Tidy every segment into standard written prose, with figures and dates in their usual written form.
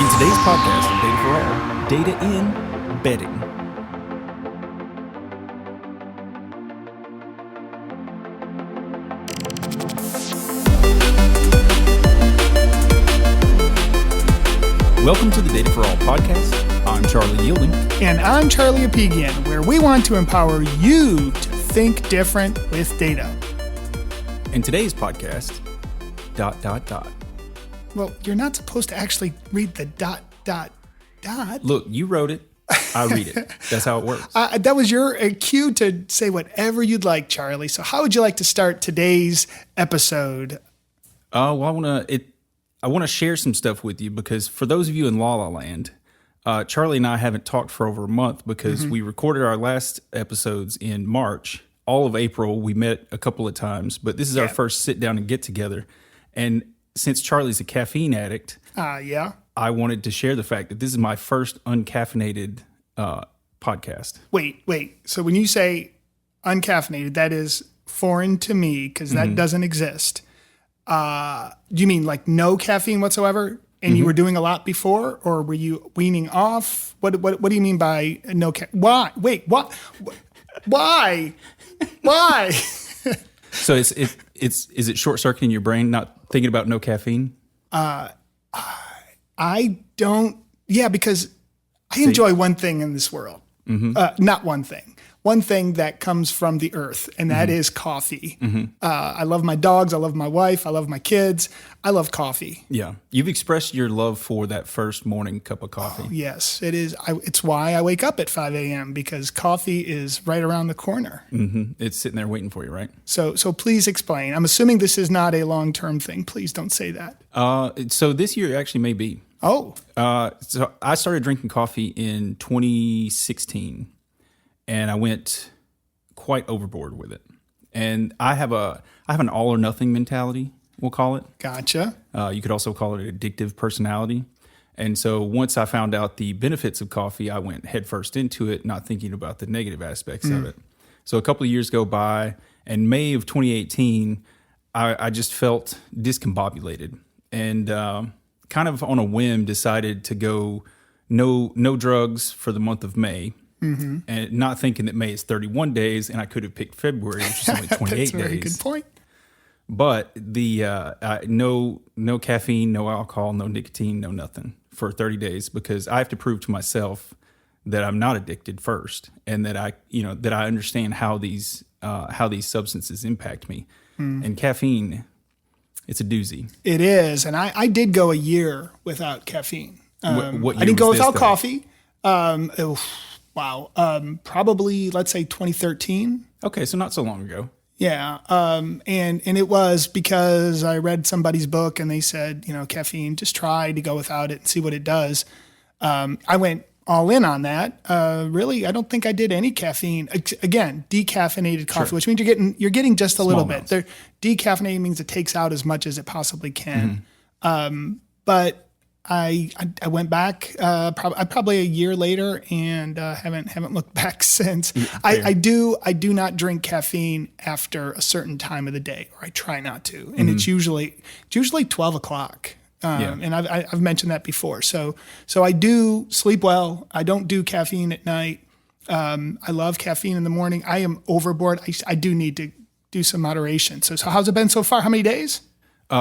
In today's podcast of Data for All, data in betting. Welcome to the Data for All podcast. I'm Charlie Yielding. And I'm Charlie Apigian, where we want to empower you to think different with data. In today's podcast, ... Well, you're not supposed to actually read the ... Look, you wrote it. I read it. That's how it works. That was your cue to say whatever you'd like, Charlie. So how would you like to start today's episode? Well, I want to share some stuff with you because for those of you in La La Land, Charlie and I haven't talked for over a month because we recorded our last episodes in March. All of April, we met a couple of times, but this is our first sit down and get together. And since Charlie's a caffeine addict, I wanted to share the fact that this is my first uncaffeinated podcast. Wait. So when you say uncaffeinated, that is foreign to me because that doesn't exist. Do you mean like no caffeine whatsoever? And you were doing a lot before, or were you weaning off? What do you mean by no caffeine? Why? Wait, what? Why? Why? So is it short circuiting your brain, not thinking about no caffeine? I don't. Yeah, because I enjoy one thing in this world. Not one thing. One thing that comes from the earth, and that is coffee. I love my dogs. I love my wife. I love my kids. I love coffee. Yeah. You've expressed your love for that first morning cup of coffee. Yes, it is. It's why I wake up at 5 a.m. because coffee is right around the corner. It's sitting there waiting for you, right? So please explain. I'm assuming this is not a long-term thing. Please don't say that. So this year actually may be. Oh. So I started drinking coffee in 2016. And I went quite overboard with it. And I have an all or nothing mentality, we'll call it. Gotcha. You could also call it an addictive personality. And so once I found out the benefits of coffee, I went headfirst into it, not thinking about the negative aspects of it. So a couple of years go by, and May of 2018, I just felt discombobulated and kind of on a whim decided to go no drugs for the month of May. And not thinking that May is 31 days, and I could have picked February, which is only 28 That's a days. very good point. But the no caffeine, no alcohol, no nicotine, no nothing for 30 days because I have to prove to myself that I'm not addicted first, and that I understand how these substances impact me. And caffeine, it's a doozy. It is, and I did go a year without caffeine. What year I didn't go was this, without though? coffee. Wow. Probably, let's say 2013. Okay, so not so long ago. Yeah. And it was because I read somebody's book and they said, caffeine, just try to go without it and see what it does. I went all in on that. Really, I don't think I did any caffeine. Again, decaffeinated coffee, which means you're getting just a little bit. Decaffeinated means it takes out as much as it possibly can. But I went back probably a year later and haven't looked back since. I do not drink caffeine after a certain time of the day, or I try not to, and it's usually 12 o'clock. And I've mentioned that before. So I do sleep well. I don't do caffeine at night. I love caffeine in the morning. I am overboard. I do need to do some moderation. So how's it been so far? How many days?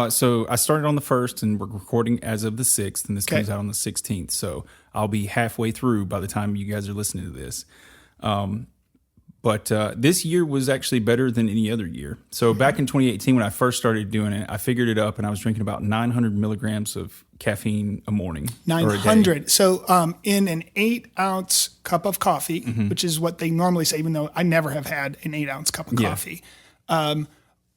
So I started on the 1st, and we're recording as of the 6th, and this comes out on the 16th. So I'll be halfway through by the time you guys are listening to this. But this year was actually better than any other year. So back in 2018, when I first started doing it, I figured it up, and I was drinking about 900 milligrams of caffeine a morning. 900. So in an 8-ounce cup of coffee, which is what they normally say, even though I never have had an 8-ounce cup of coffee.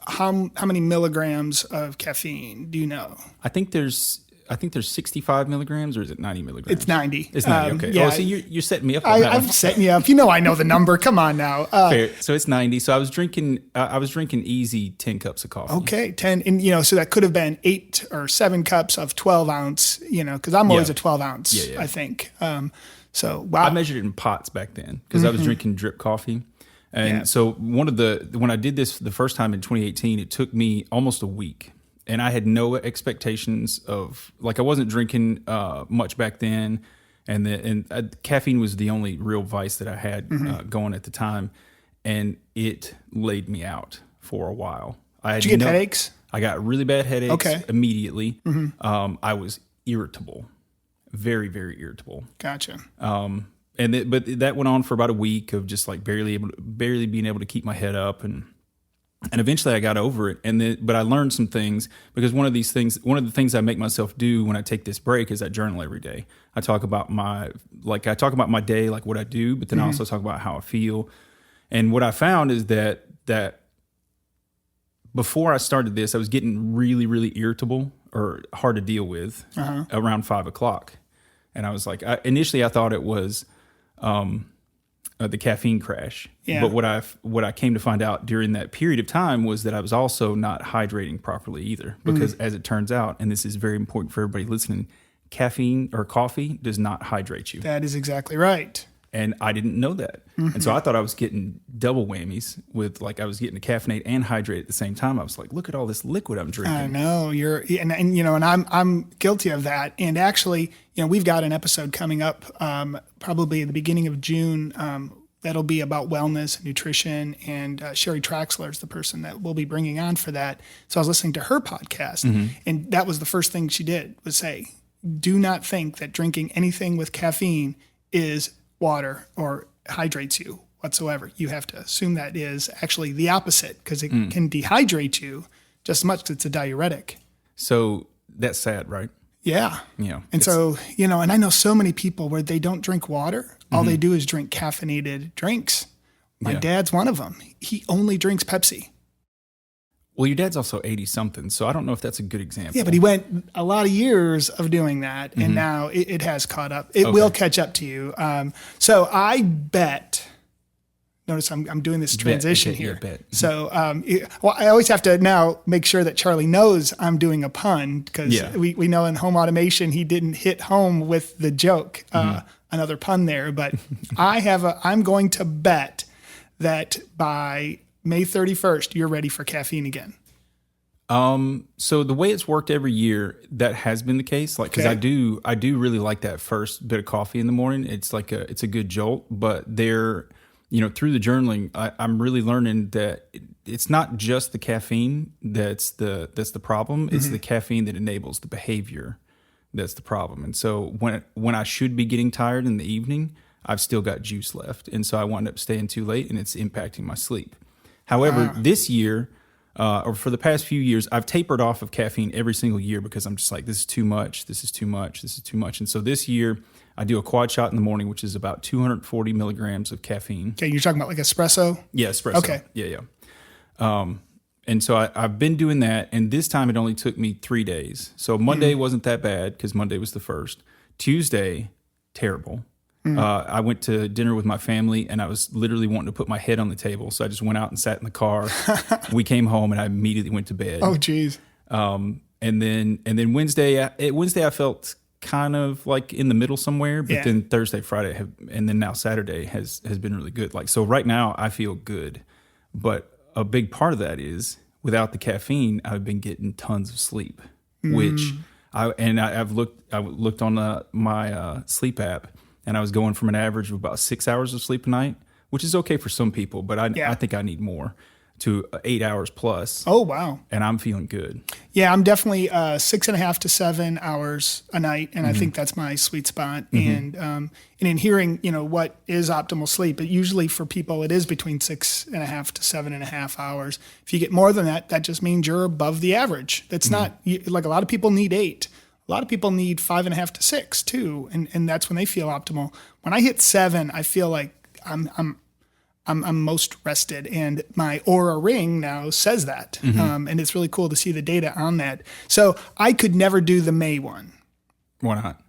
How many milligrams of caffeine do you know? I think there's 65 milligrams, or is it 90 milligrams? It's 90. It's 90. Okay. Yeah. Oh, so you're setting me up on that. I'm setting you up. I know the number. Come on now. Fair. So it's 90. So I was drinking easy 10 cups of coffee. Okay, 10, and so that could have been 8 or 7 cups of 12 ounce. Because I'm always a 12 ounce. I think. So wow. I measured it in pots back then because I was drinking drip coffee. And so when I did this the first time in 2018, it took me almost a week. And I had no expectations of, like, I wasn't drinking much back then. And caffeine was the only real vice that I had going at the time. And it laid me out for a while. Did you get headaches? I got really bad headaches immediately. I was irritable, very, very irritable. Gotcha. But that went on for about a week of just like barely being able to keep my head up, and eventually I got over it. But I learned some things, because one of the things I make myself do when I take this break is I journal every day. I talk about my day, like what I do, but then I also talk about how I feel. And what I found is that before I started this, I was getting really, really irritable or hard to deal with around 5 o'clock. And I was like, initially I thought it was the caffeine crash. Yeah. But what I came to find out during that period of time was that I was also not hydrating properly either. Because as it turns out, and this is very important for everybody listening, caffeine or coffee does not hydrate you. That is exactly right. And I didn't know that. And so I thought I was getting double whammies with, like, I was getting to caffeinate and hydrate at the same time. I was like, look at all this liquid I'm drinking. I know and I'm guilty of that. And actually, we've got an episode coming up, probably at the beginning of June. That'll be about wellness and nutrition. And Sherry Traxler is the person that we'll be bringing on for that. So I was listening to her podcast, and that was the first thing she did was say, do not think that drinking anything with caffeine is water or hydrates you whatsoever. You have to assume that is actually the opposite, because it can dehydrate you just as much as it's a diuretic. So that's sad, right? Yeah. Yeah. And so, and I know so many people where they don't drink water. All they do is drink caffeinated drinks. My dad's one of them. He only drinks Pepsi. Well, your dad's also 80 something, so I don't know if that's a good example. Yeah, but he went a lot of years of doing that, and now it has caught up. It will catch up to you. So I bet. Notice I'm doing this transition here. Bet. So, I always have to now make sure that Charlie knows I'm doing a pun, because we know in home automation he didn't hit home with the joke. Another pun there, but I'm going to bet that by May 31st, you're ready for caffeine again. So the way it's worked every year, that has been the case. Like, because I do really like that first bit of coffee in the morning. It's like it's a good jolt. But through the journaling, I'm really learning that it's not just the caffeine that's the problem. It's the caffeine that enables the behavior that's the problem. And so when I should be getting tired in the evening, I've still got juice left, and so I wind up staying too late, and it's impacting my sleep. However, this year, or for the past few years, I've tapered off of caffeine every single year, because I'm just like, this is too much, this is too much, this is too much. And so this year, I do a quad shot in the morning, which is about 240 milligrams of caffeine. Okay, you're talking about like espresso? Yeah, espresso. Okay. Yeah. And so I've been doing that, and this time it only took me 3 days. So Monday wasn't that bad, because Monday was the first. Tuesday, terrible. I went to dinner with my family, and I was literally wanting to put my head on the table. So I just went out and sat in the car. We came home, and I immediately went to bed. Oh, geez. And then Wednesday I felt kind of like in the middle somewhere. But then Thursday, Friday, and then now Saturday has been really good. Like, so right now I feel good, but a big part of that is without the caffeine, I've been getting tons of sleep, which I've looked on my sleep app. And I was going from an average of about 6 hours of sleep a night, which is okay for some people, but I think I need more, to 8 hours plus. Oh, wow. And I'm feeling good. Yeah, I'm definitely 6.5 to 7 hours a night, and I think that's my sweet spot. And in hearing, what is optimal sleep, but usually for people it is between 6.5 to 7.5 hours. If you get more than that, that just means you're above the average. That's not like a lot of people need 8. A lot of people need 5.5 to 6 too, and that's when they feel optimal. When I hit 7, I feel like I'm most rested, and my Aura Ring now says that, and it's really cool to see the data on that. So I could never do the May one. Why not?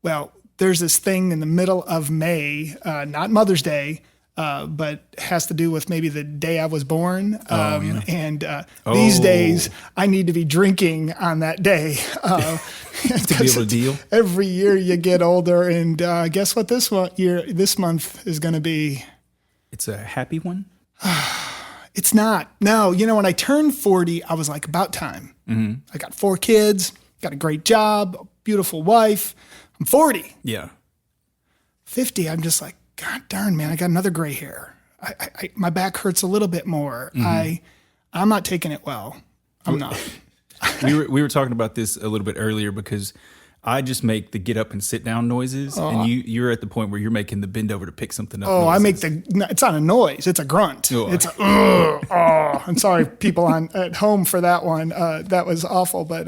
Well, there's this thing in the middle of May, not Mother's Day, but has to do with maybe the day I was born. And these days, I need to be drinking on that day. To be able to deal? Every year you get older, and guess what this month is going to be? It's a happy one? It's not. No, when I turned 40, I was like, about time. I got 4 kids, got a great job, a beautiful wife. I'm 40. Yeah. 50, I'm just like, God darn, man, I got another gray hair. My back hurts a little bit more. I'm not taking it well. I'm not. We were talking about this a little bit earlier because I just make the get up and sit down noises, and you're at the point where you're making the bend over to pick something up. Oh, noises. I make it's not a noise. It's a grunt. Oh. It's a, I'm sorry, people at home for that one. That was awful. But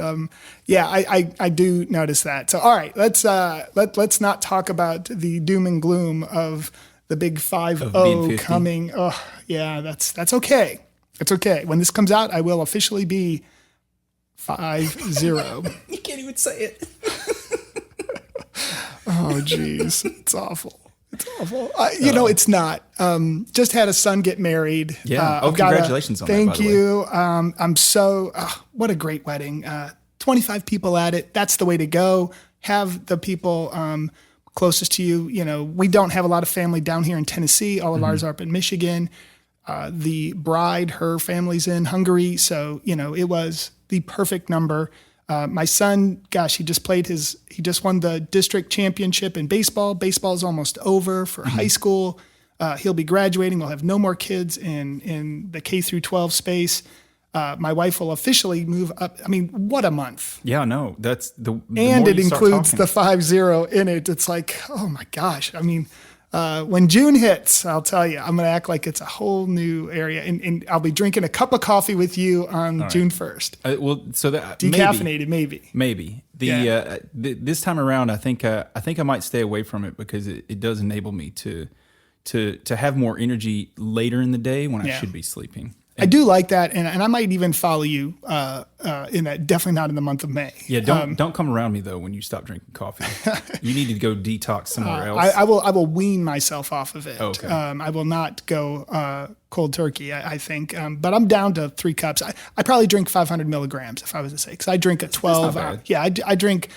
yeah, I do notice that. So all right, let's not talk about the doom and gloom of the big 5-0 coming. Oh yeah, that's okay. It's okay. When this comes out, I will officially be 5-0. You can't even say it. Oh, geez. It's awful. It's awful. It's not. Just had a son get married. Yeah. Congratulations on that, thank by the way. you. I'm so, what a great wedding. 25 people at it. That's the way to go. Have the people closest to you. You know, we don't have a lot of family down here in Tennessee. All of ours are up in Michigan. The bride, her family's in Hungary. So, it was the perfect number. My son, gosh, he just won the district championship in baseball. Baseball's almost over for high school. He'll be graduating. We'll have no more kids in the K through 12 space. My wife will officially move up. I mean, what a month. Yeah, no, that's the And more it you start includes talking. the 5-0 in it. It's like, oh my gosh. I mean, when June hits, I'll tell you, I'm going to act like it's a whole new area. And I'll be drinking a cup of coffee with you on June 1st. Well, so that Decaffeinated, maybe. Maybe this time around, I think I might stay away from it because it does enable me to have more energy later in the day when I should be sleeping. I do like that, and I might even follow you in that. Definitely not in the month of May. Yeah, don't come around me though when you stop drinking coffee. You need to go detox somewhere else. I will wean myself off of it. Okay. I will not go cold turkey. I think, but I'm down to 3 cups. I probably drink 500 milligrams if I was to say, because I drink a 12. bad. Yeah, I drink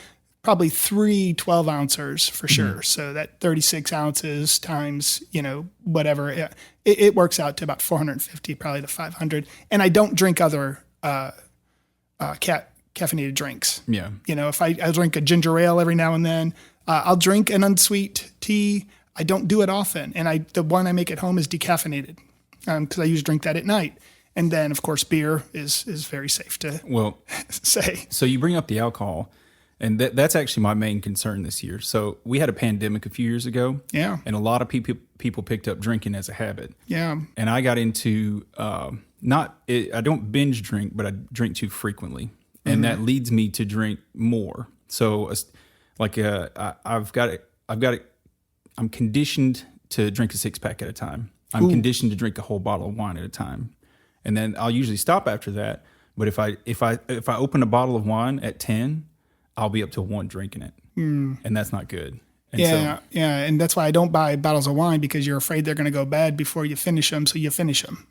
probably 3 12-ouncers for sure. So that 36 ounces times, whatever, it works out to about 450, probably to 500. And I don't drink other caffeinated drinks. Yeah. If I drink a ginger ale every now and then, I'll drink an unsweet tea. I don't do it often. And the one I make at home is decaffeinated because I usually drink that at night. And then, of course, beer is very safe to say. So you bring up the alcohol. And that's actually my main concern this year. So we had a pandemic a few years ago. Yeah. And a lot of people picked up drinking as a habit. Yeah. And I got into I don't binge drink, but I drink too frequently. And that leads me to drink more. So I'm conditioned to drink a 6-pack at a time. I'm conditioned to drink a whole bottle of wine at a time. And then I'll usually stop after that. But if I open a bottle of wine at 10, I'll be up to 1 drinking it, and that's not good. And and that's why I don't buy bottles of wine because you're afraid they're going to go bad before you finish them, so you finish them.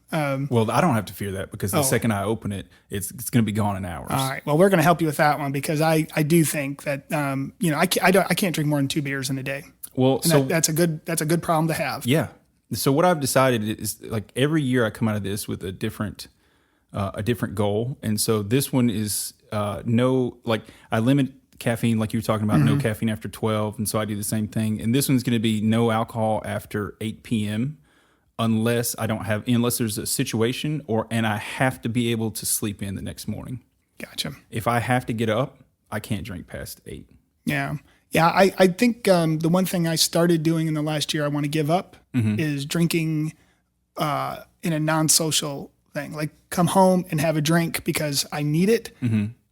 Well, I don't have to fear that because the second I open it, it's going to be gone in hours. All right. Well, we're going to help you with that one because I do think that I can't drink more than 2 beers in a day. Well, And that's a good problem to have. Yeah. So what I've decided is like every year I come out of this with a different goal, and so this one is I limit caffeine, like you were talking about, no caffeine after 12, and so I do the same thing. And this one's going to be no alcohol after 8 p.m. unless there's a situation and I have to be able to sleep in the next morning. Gotcha. If I have to get up, I can't drink past 8. Yeah. Yeah, I think the one thing I started doing in the last year I want to give up is drinking in a non-social thing. Like come home and have a drink because I need it.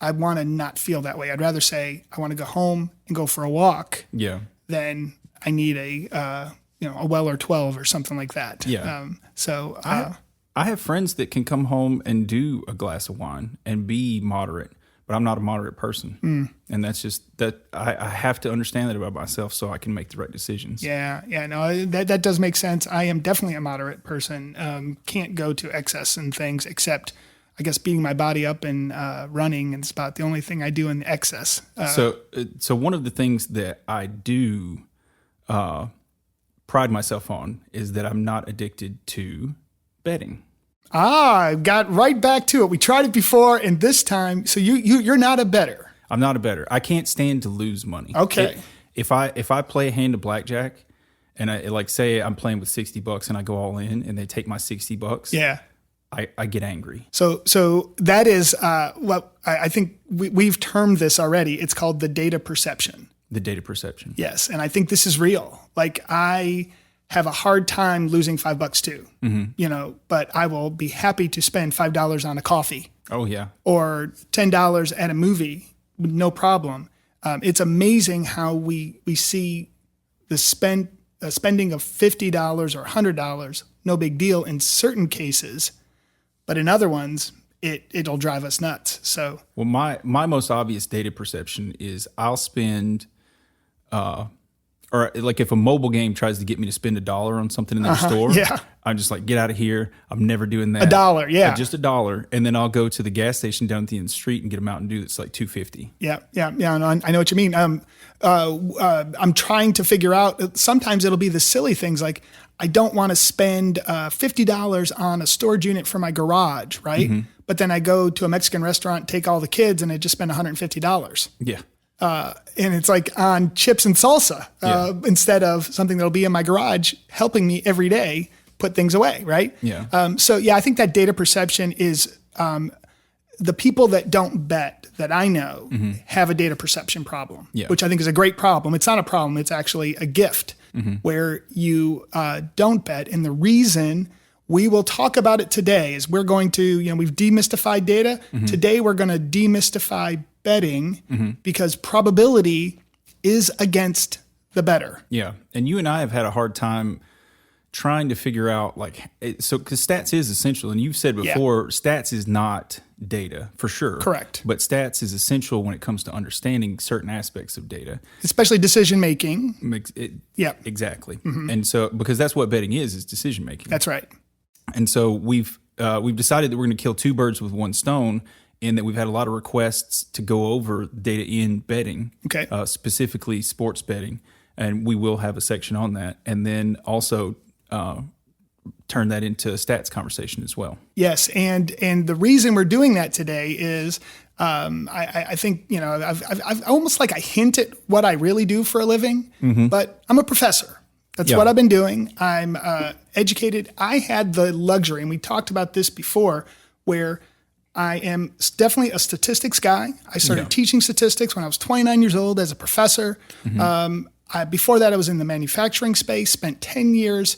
I want to not feel that way. I'd rather say I want to go home and go for a walk than I need a Weller 12 or something like that. Yeah. I have friends that can come home and do a glass of wine and be moderate, but I'm not a moderate person. And that's just that I have to understand that about myself so I can make the right decisions. Yeah. No, that does make sense. I am definitely a moderate person. Can't go to excess and things except, I guess, beating my body up and running. And it's about the only thing I do in excess. So one of the things that I do pride myself on is that I'm not addicted to betting. I got right back to it. We tried it before, and this time, so you're not a bettor. I'm not a bettor. I can't stand to lose money. Okay. If I play a hand of blackjack, and I like say I'm playing with $60 and I go all in, and they take my $60, Yeah. I get angry. So that is what I think we've termed this already. It's called the data perception. The data perception. Yes, and I think this is real. Like I have a hard time losing $5 too, but I will be happy to spend $5 on a coffee Oh yeah. or $10 at a movie, no problem. It's amazing how we see the spending of $50 or $100, no big deal in certain cases, but in other ones, it'll drive us nuts. So, Well, my most obvious data perception is I'll spend, or like if a mobile game tries to get me to spend $1 on something in their store, yeah. I'm just like, get out of here. I'm never doing that. $1, yeah. Just $1, and then I'll go to the gas station down at the end of the street and get a Mountain Dew that's like $2.50. Yeah. No, I know what you mean. I'm trying to figure out. Sometimes it'll be the silly things like I don't want to spend $50 on a storage unit for my garage, right? Mm-hmm. But then I go to a Mexican restaurant, take all the kids, and I just spend $150. Yeah. And it's like on chips and salsa instead of something that'll be in my garage, helping me every day put things away, right? Yeah. I think that data perception is the people that don't bet that I know have a data perception problem, which I think is a great problem. It's not a problem. It's actually a gift where you don't bet. And the reason we will talk about it today is we're going to, we've demystified data. Today, we're going to demystify betting because probability is against the bettor. Yeah. And you and I have had a hard time trying to figure out because stats is essential. And you've said before, stats is not data for sure. Correct. But stats is essential when it comes to understanding certain aspects of data. Especially decision making. Yeah, exactly. And so, because that's what betting is decision making. That's right. And so we've decided that we're going to kill two birds with one stone, in that we've had a lot of requests to go over data in betting, specifically sports betting, and we will have a section on that, and then also turn that into a stats conversation as well. Yes, and the reason we're doing that today is I think I've almost like I hint at what I really do for a living, but I'm a professor. That's what I've been doing. I'm educated. I had the luxury, and we talked about this before, where I am definitely a statistics guy. I started teaching statistics when I was 29 years old as a professor. Before that, I was in the manufacturing space, spent 10 years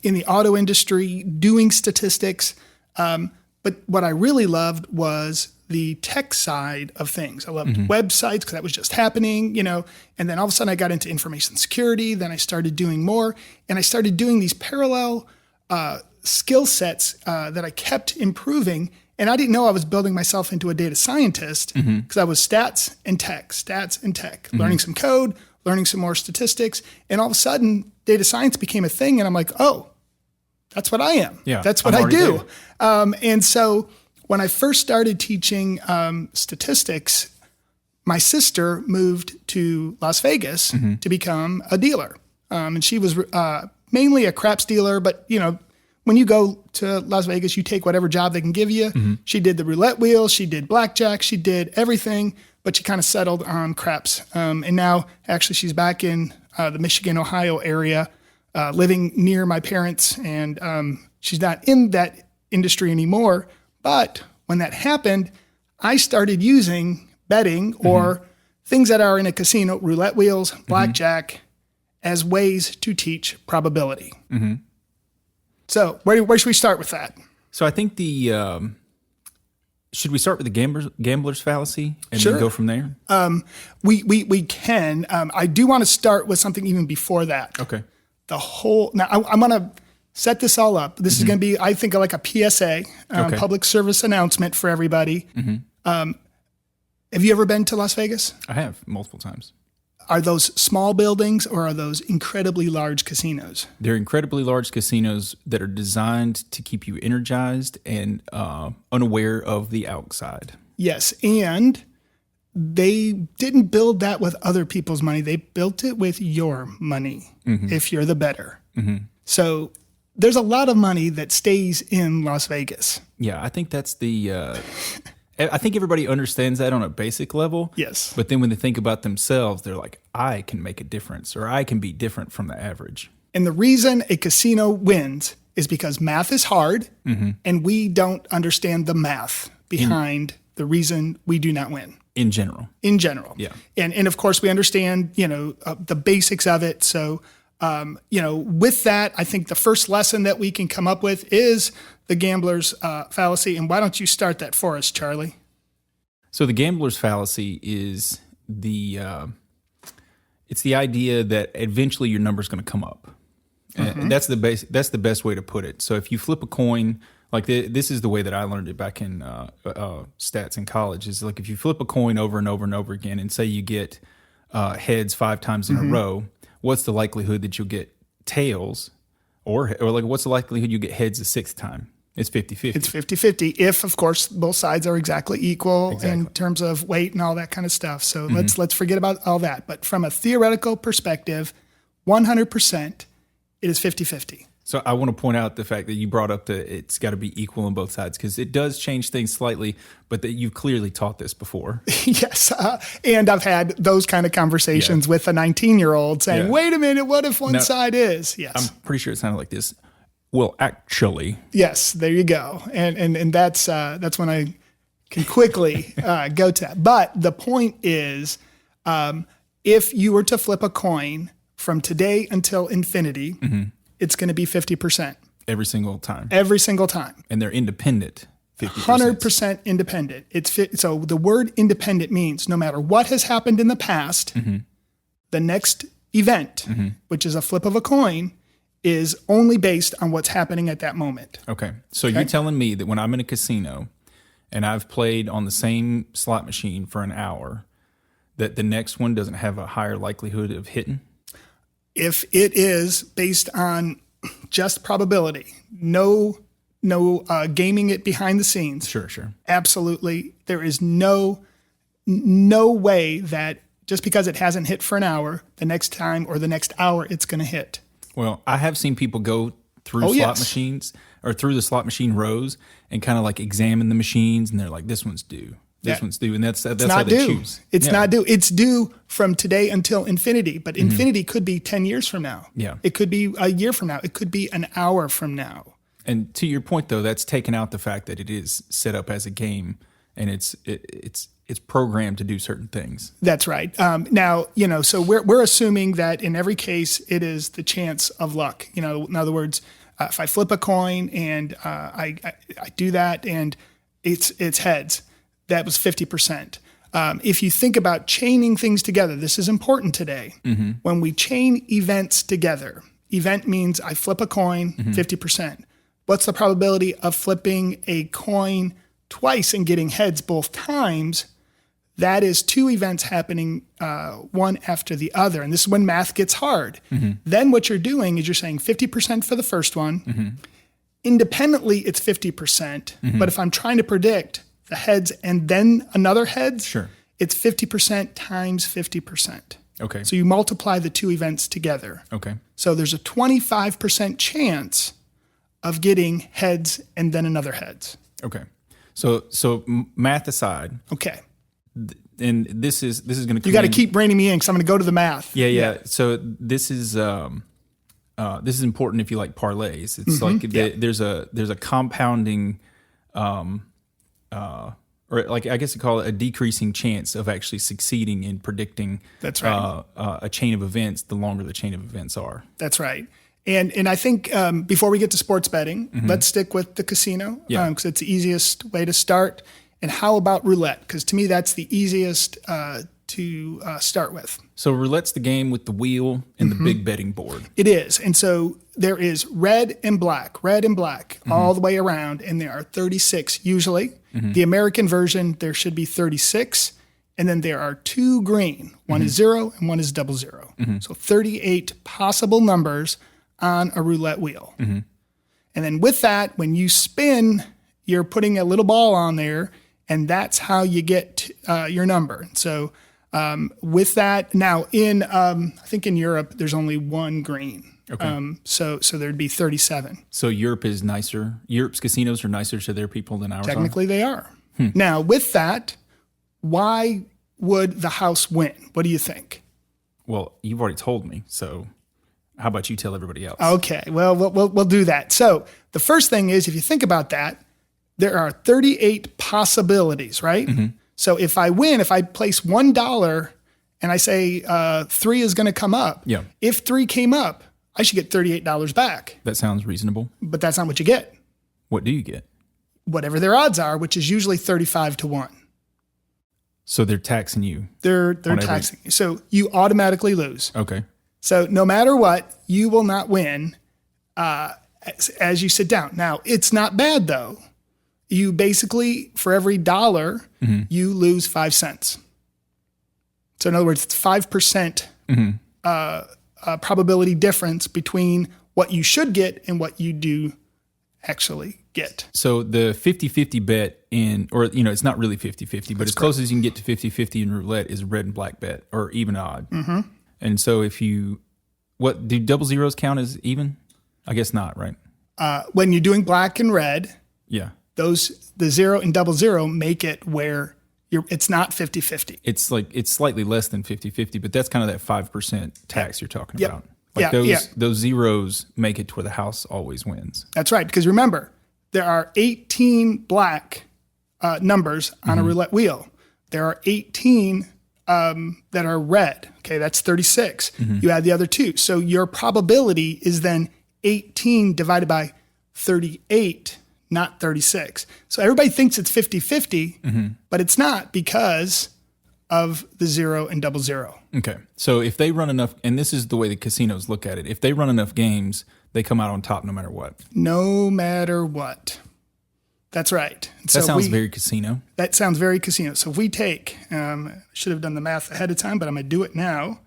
in the auto industry doing statistics. But what I really loved was the tech side of things. I loved websites because that was just happening, and then all of a sudden I got into information security. Then I started doing more, and I started doing these parallel skill sets that I kept improving. And I didn't know I was building myself into a data scientist because I was stats and tech, learning some code, learning some more statistics. And all of a sudden, data science became a thing. And I'm like, oh, that's what I am. Yeah, that's what I do. And so when I first started teaching statistics, my sister moved to Las Vegas to become a dealer. And she was mainly a craps dealer, but, when you go to Las Vegas, you take whatever job they can give you. She did the roulette wheel, she did blackjack, she did everything, but she kind of settled on craps. And now, actually, she's back in the Michigan, Ohio area, living near my parents, and she's not in that industry anymore. But when that happened, I started using betting or things that are in a casino, roulette wheels, blackjack, as ways to teach probability. So where should we start with that? So I think should we start with the gambler's fallacy and Sure. then go from there? We can. I do want to start with something even before that. Okay. I'm going to set this all up. This is going to be, I think, like a PSA, public service announcement for everybody. Have you ever been to Las Vegas? I have multiple times. Are those small buildings or are those incredibly large casinos? They're incredibly large casinos that are designed to keep you energized and unaware of the outside. Yes, and they didn't build that with other people's money. They built it with your money if you're the bettor. So there's a lot of money that stays in Las Vegas. Yeah, I think that's the. I think everybody understands that on a basic level. Yes. But then when they think about themselves, they're like, I can make a difference, or I can be different from the average. And the reason a casino wins is because math is hard, and we don't understand the math behind the reason we do not win. In general. In general. Yeah. And of course, we understand, the basics of it. So, with that, I think the first lesson that we can come up with is the gambler's fallacy. And why don't you start that for us, Charlie? So the gambler's fallacy is it's the idea that eventually your number's going to come up. And that's the best way to put it. So if you flip a coin, like this is the way that I learned it back in stats in college, is like if you flip a coin over and over and over again and say you get heads 5 times in a row, what's the likelihood that you'll get tails, or like what's the likelihood you get heads the 6th time? It's 50-50. It's 50-50 if, of course, both sides are exactly equal in terms of weight and all that kind of stuff. So let's forget about all that. But from a theoretical perspective, 100%, it is 50-50. So I want to point out the fact that you brought up that it's got to be equal on both sides, because it does change things slightly, but that you've clearly taught this before. Yes. And I've had those kind of conversations with a 19-year-old saying, wait a minute, what if one side is? Yes. I'm pretty sure it sounded like this. Well, actually. Yes, there you go. And that's when I can quickly go to that. But the point is, if you were to flip a coin from today until infinity, it's going to be 50%. Every single time. Every single time. And they're independent. 50%. 100% independent. So the word independent means no matter what has happened in the past, the next event, which is a flip of a coin, is only based on what's happening at that moment. Okay. So you're telling me that when I'm in a casino and I've played on the same slot machine for an hour, that the next one doesn't have a higher likelihood of hitting? If it is based on just probability, no gaming it behind the scenes. Sure. Absolutely. There is no way that just because it hasn't hit for an hour, the next time or the next hour it's going to hit. Well, I have seen people go through slot machines or through the slot machine rows and kind of like examine the machines, and they're like, this one's due. This one's due. And that's how they choose. It's not due. It's due from today until infinity. But infinity could be 10 years from now. Yeah. It could be a year from now. It could be an hour from now. And to your point, though, that's taken out the fact that it is set up as a game, and it's programmed to do certain things. That's right. Now, so we're assuming that in every case it is the chance of luck. In other words, if I flip a coin and I do that and it's heads, that was 50%. If you think about chaining things together, this is important today. When we chain events together, event means I flip a coin, 50%. What's the probability of flipping a coin twice and getting heads both times? That is 2 events happening one after the other. And this is when math gets hard. Then what you're doing is you're saying 50% for the first one. Independently, it's 50%. But if I'm trying to predict the heads and then another heads, it's 50% times 50%. Okay. So you multiply the 2 events together. Okay. So there's a 25% chance of getting heads and then another heads. Okay. So math aside. Okay. And this is going to. You got to keep reining me in because I'm going to go to the math. Yeah. So this is important if you like parlays. It's like there's a compounding, or like I guess you call it a decreasing chance of actually succeeding in predicting. That's right. A chain of events. The longer the chain of events are. That's right. And I think before we get to sports betting, let's stick with the casino because it's the easiest way to start. And how about roulette? Because to me, that's the easiest to start with. So roulette's the game with the wheel and the big betting board. It is. And so there is red and black, all the way around. And there are 36 usually. The American version, there should be 36. And then there are 2 green. One is 0 and one is 00. So 38 possible numbers on a roulette wheel. And then with that, when you spin, you're putting a little ball on there, and that's how you get your number. So With that, now I think in Europe there's only one green. Okay. So there'd be 37. So Europe is nicer. Europe's casinos are nicer to their people than ours Technically, they are. Now, with that, why would the house win? What do you think? are. Well, you've already told me. So how about you tell everybody else? Okay, well, we'll do that. So the first thing is, if you think about that, there are 38 possibilities, right? So if I win, if I place $1 and I say 3 is going to come up, Yeah. if 3 came up, I should get $38 back. That sounds reasonable. But that's not what you get. What do you get? Whatever their odds are, which is usually 35 to 1. So they're taxing you. They're every- taxing you. So you automatically lose. Okay. So no matter what, you will not win as you sit down. Now, it's not bad though. You basically, for every dollar, you lose 5 cents. So in other words, it's 5% probability difference between what you should get and what you do actually get. So the 50-50 bet it's not really 50-50, but as close as you can get to 50-50 in roulette is a red and black bet or even odd. And so what do double zeros count as even? I guess not, right? When you're doing black and red, Yeah. the 0 and double zero make it where it's not 50-50. It's slightly less than 50-50, but that's kind of that 5% tax you're talking Yep. about. Yeah, Those zeros make it to where the house always wins. That's right. Because remember, there are 18 black numbers on a roulette wheel. There are 18 that are red. Okay, that's 36. You add the other 2. So your probability is then 18 divided by 38, not 36. So everybody thinks it's 50-50, but it's not because of the 0 and double zero. Okay. So if they run enough, and this is the way the casinos look at it, if they run enough games, they come out on top no matter what. No matter what. That's right. That sounds very casino. That sounds very casino. So if we take, should have done the math ahead of time, but I'm going to do it now.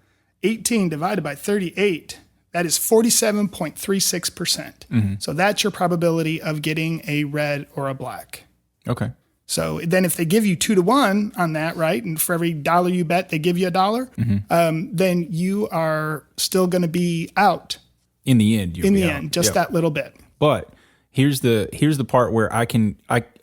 18 divided by 38, that is 47.36%. So that's your probability of getting a red or a black. Okay. So then if they give you 2 to 1 on that, right, and for every dollar you bet, they give you $1, then you are still going to be out In the end, you'll in be the out. end, just Yep. that little bit. But here's the part where I can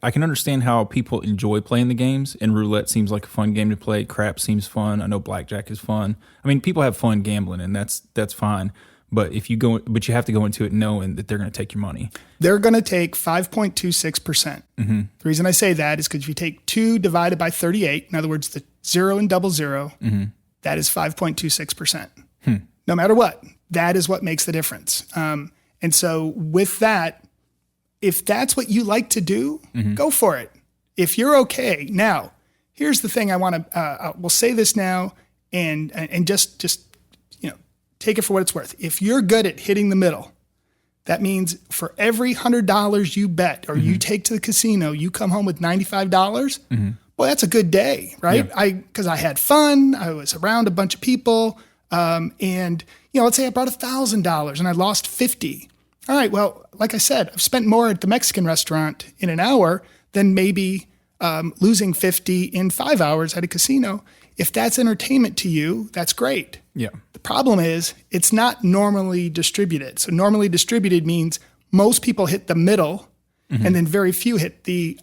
understand how people enjoy playing the games, and roulette seems like a fun game to play. Crap seems fun. I know blackjack is fun. I mean, people have fun gambling, and that's fine. But you have to go into it knowing that they're going to take your money. They're going to take 5.26%. The reason I say that is because if you take 2 divided by 38, in other words, the 0 and double zero, that is 5.26%. No matter what, that is what makes the difference. And so with that, if that's what you like to do, go for it. If you're okay. Now, here's the thing I want to, we'll say this now and just take it for what it's worth. If you're good at hitting the middle, that means for every $100 you bet or you take to the casino, you come home with $95. Well, that's a good day, right? Yeah. Because I had fun. I was around a bunch of people. And let's say I brought $1,000 and I lost 50. All right. Well, like I said, I've spent more at the Mexican restaurant in an hour than maybe losing 50 in 5 hours at a casino. If that's entertainment to you, that's great. Yeah. The problem is it's not normally distributed. So normally distributed means most people hit the middle and then very few hit the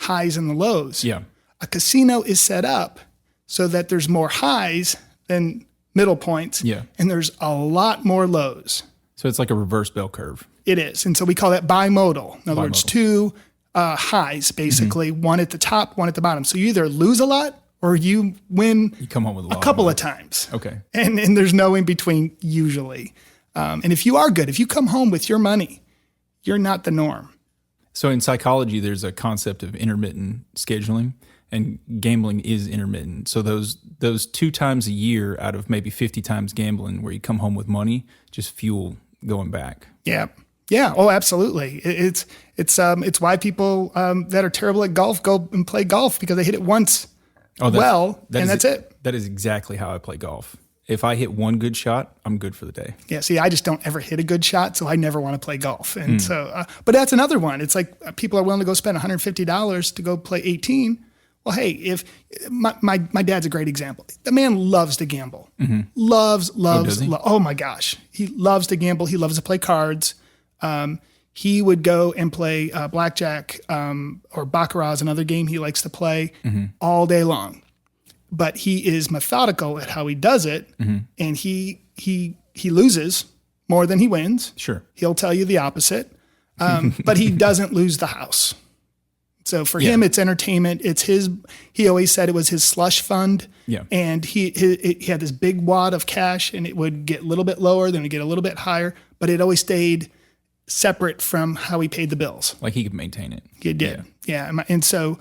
highs and the lows. Yeah. A casino is set up so that there's more highs than middle points. Yeah. And there's a lot more lows. So it's like a reverse bell curve. It is. And so we call that bimodal. In other words, Bimodal. 2 highs, basically, one at the top, one at the bottom. So you either lose a lot or you win You come home with a lot a couple money. of times. Okay. And there's no in between usually. And if you are good, if you come home with your money, you're not the norm. So in psychology, there's a concept of intermittent scheduling, and gambling is intermittent. So those 2 times a year out of maybe 50 times gambling where you come home with money, just fuel going back. Yeah. Yeah. Oh, absolutely. It's why people that are terrible at golf go and play golf because they hit it once and that's it. That is exactly how I play golf. If I hit one good shot, I'm good for the day. Yeah. See, I just don't ever hit a good shot, so I never want to play golf. And so, but that's another one. It's like people are willing to go spend $150 to go play 18. Well, Well, hey, if my dad's a great example. The man loves to gamble. Loves. does he? Oh my gosh. He loves to gamble. He loves to play cards. He would go and play blackjack or baccarat is another game he likes to play all day long. But he is methodical at how he does it, and he loses more than he wins. Sure. He'll tell you the opposite, but he doesn't lose the house. So for him, it's entertainment. It's his. He always said it was his slush fund. Yeah. And he had this big wad of cash, and it would get a little bit lower, then it would get a little bit higher, but it always stayed separate from how he paid the bills. Like he could maintain it. He did. Yeah. And so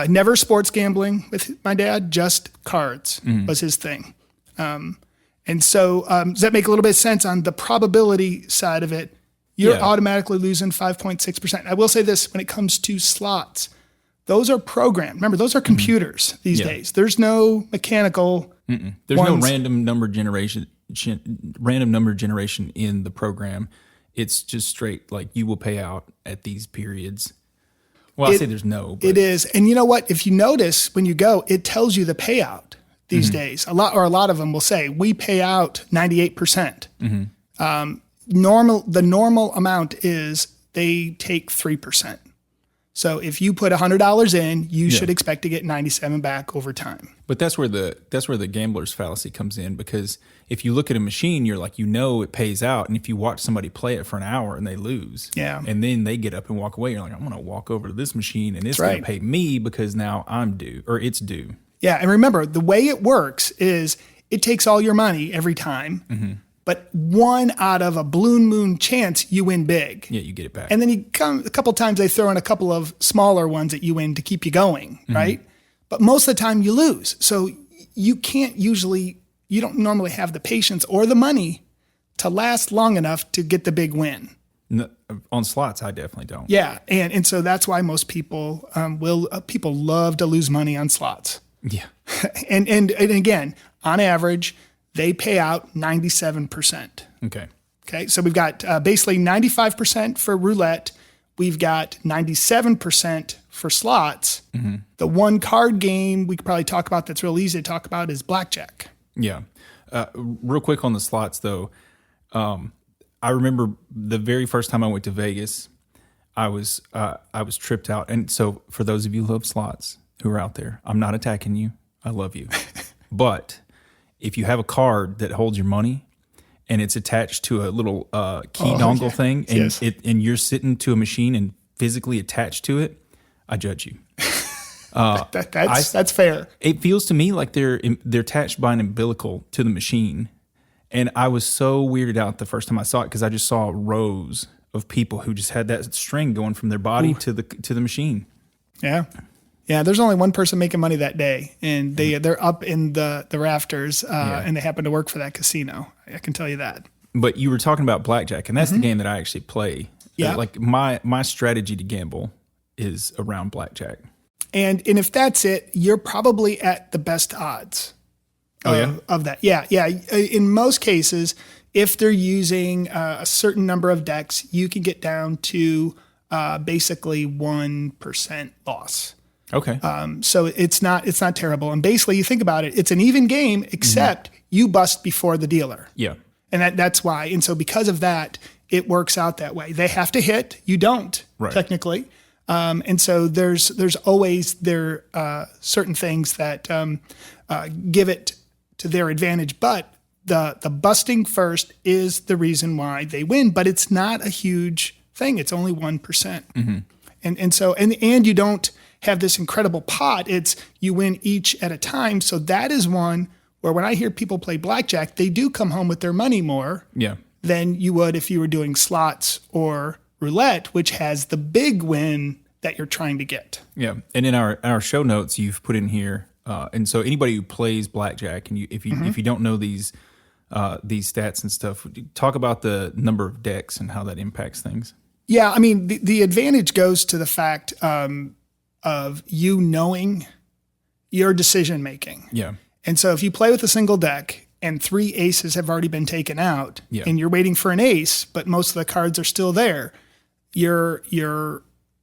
never sports gambling with my dad, just cards was his thing. And so does that make a little bit of sense on the probability side of it? You're automatically losing 5.6%. I will say this, when it comes to slots, those are programmed. Remember, those are computers these days. There's no mechanical There's ones. no random number generation in the program. It's just straight, like you will pay out at these periods. Well, I say there's no. But It is. And you know what? If you notice when you go, it tells you the payout these days. A lot of them will say, we pay out 98%. The normal amount is they take 3%. So if you put $100 in, you should expect to get 97 back over time. But that's where the gambler's fallacy comes in, because if you look at a machine, you're like, it pays out, and if you watch somebody play it for an hour and they lose, and then they get up and walk away, you're like, I'm going to walk over to this machine and it's going to pay me because now I'm due, or it's due. Yeah, and remember, the way it works is it takes all your money every time, but one out of a balloon moon chance you win big. Yeah, you get it back. And then a couple times they throw in a couple of smaller ones that you win to keep you going, right? But most of the time you lose. So you don't normally have the patience or the money to last long enough to get the big win. No, on slots, I definitely don't. Yeah, and so that's why most people people love to lose money on slots. Yeah. And again, on average, they pay out 97%. Okay, so we've got basically 95% for roulette. We've got 97% for slots. The one card game we could probably talk about that's real easy to talk about is blackjack. Yeah. Real quick on the slots, though. I remember the very first time I went to Vegas, I was tripped out. And so for those of you who love slots who are out there, I'm not attacking you. I love you. But if you have a card that holds your money and it's attached to a little key dongle thing, and and you're sitting to a machine and physically attached to it, I judge you. That's fair. It feels to me like they're attached by an umbilical to the machine, and I was so weirded out the first time I saw it because I just saw rows of people who just had that string going from their body to the machine. Yeah. Yeah, there's only one person making money that day, and they're up in the rafters, and they happen to work for that casino. I can tell you that. But you were talking about blackjack, and that's the game that I actually play. Yeah. Like my strategy to gamble is around blackjack. And if that's it, you're probably at the best odds of that. Yeah. In most cases, if they're using a certain number of decks, you can get down to basically 1% loss. Okay. So it's not terrible. And basically, you think about it, it's an even game, except you bust before the dealer. Yeah. And that's why. And so because of that, it works out that way. They have to hit, you don't, technically. And so there's always certain things that give it to their advantage. But the busting first is the reason why they win. But it's not a huge thing. It's only 1%. And so you don't have this incredible pot. It's you win each at a time. So that is one where when I hear people play blackjack, they do come home with their money more than you would if you were doing slots or roulette, which has the big win that you're trying to get. Yeah. And in our show notes, you've put in here, and so anybody who plays blackjack, and if you don't know these stats and stuff, talk about the number of decks and how that impacts things. Yeah, I mean, the advantage goes to the fact of you knowing your decision making. Yeah. And so if you play with a single deck and 3 aces have already been taken out, and you're waiting for an ace, but most of the cards are still there, you're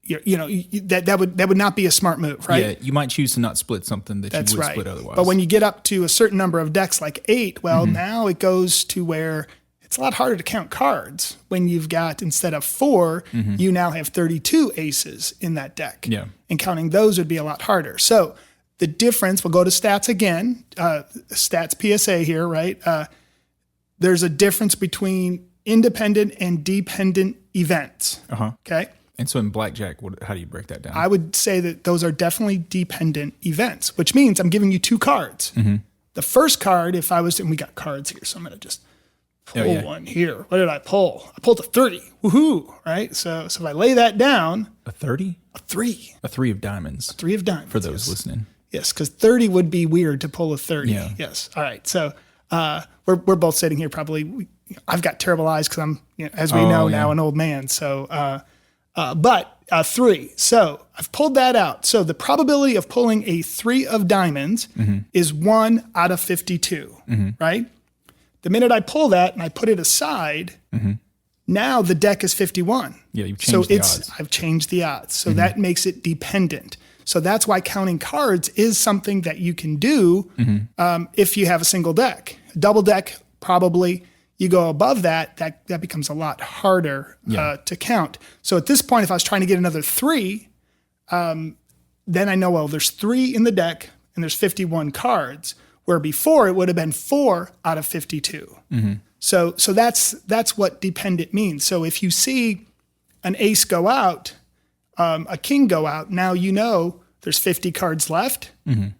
that would not be a smart move, right? Yeah, you might choose to not split something that That's you would right. split otherwise. But when you get up to a certain number of decks, like 8, well, now it goes to where it's a lot harder to count cards when you've got, instead of 4, you now have 32 aces in that deck. Yeah. And counting those would be a lot harder. So the difference, we'll go to stats again, stats PSA here, right? There's a difference between independent and dependent events. Okay. And so in blackjack, how do you break that down? I would say that those are definitely dependent events, which means I'm giving you 2 cards. The first card, if I was to, and we got cards here, so I'm going to just pull one here. What did I pull? I pulled a 30. Woohoo! Right? So if I lay that down. A 30? A 3. A 3 of diamonds. 3 of diamonds. For those listening. Yes, because 30 would be weird to pull a 30. Yeah. Yes. All right. So we're both sitting here probably. I've got terrible eyes because I'm, as we know now, an old man. So, but 3. So I've pulled that out. So the probability of pulling a 3 of diamonds is 1 out of 52, right? The minute I pull that and I put it aside, now the deck is 51. Yeah, you've changed the odds. I've changed the odds. So that makes it dependent. So that's why counting cards is something that you can do if you have a single deck. A double deck, probably. You go above that becomes a lot harder to count. So at this point, if I was trying to get another 3, then I know, well, there's 3 in the deck and there's 51 cards, where before it would have been 4 out of 52. So that's what dependent means. So if you see an ace go out, a king go out, now you know there's 50 cards left,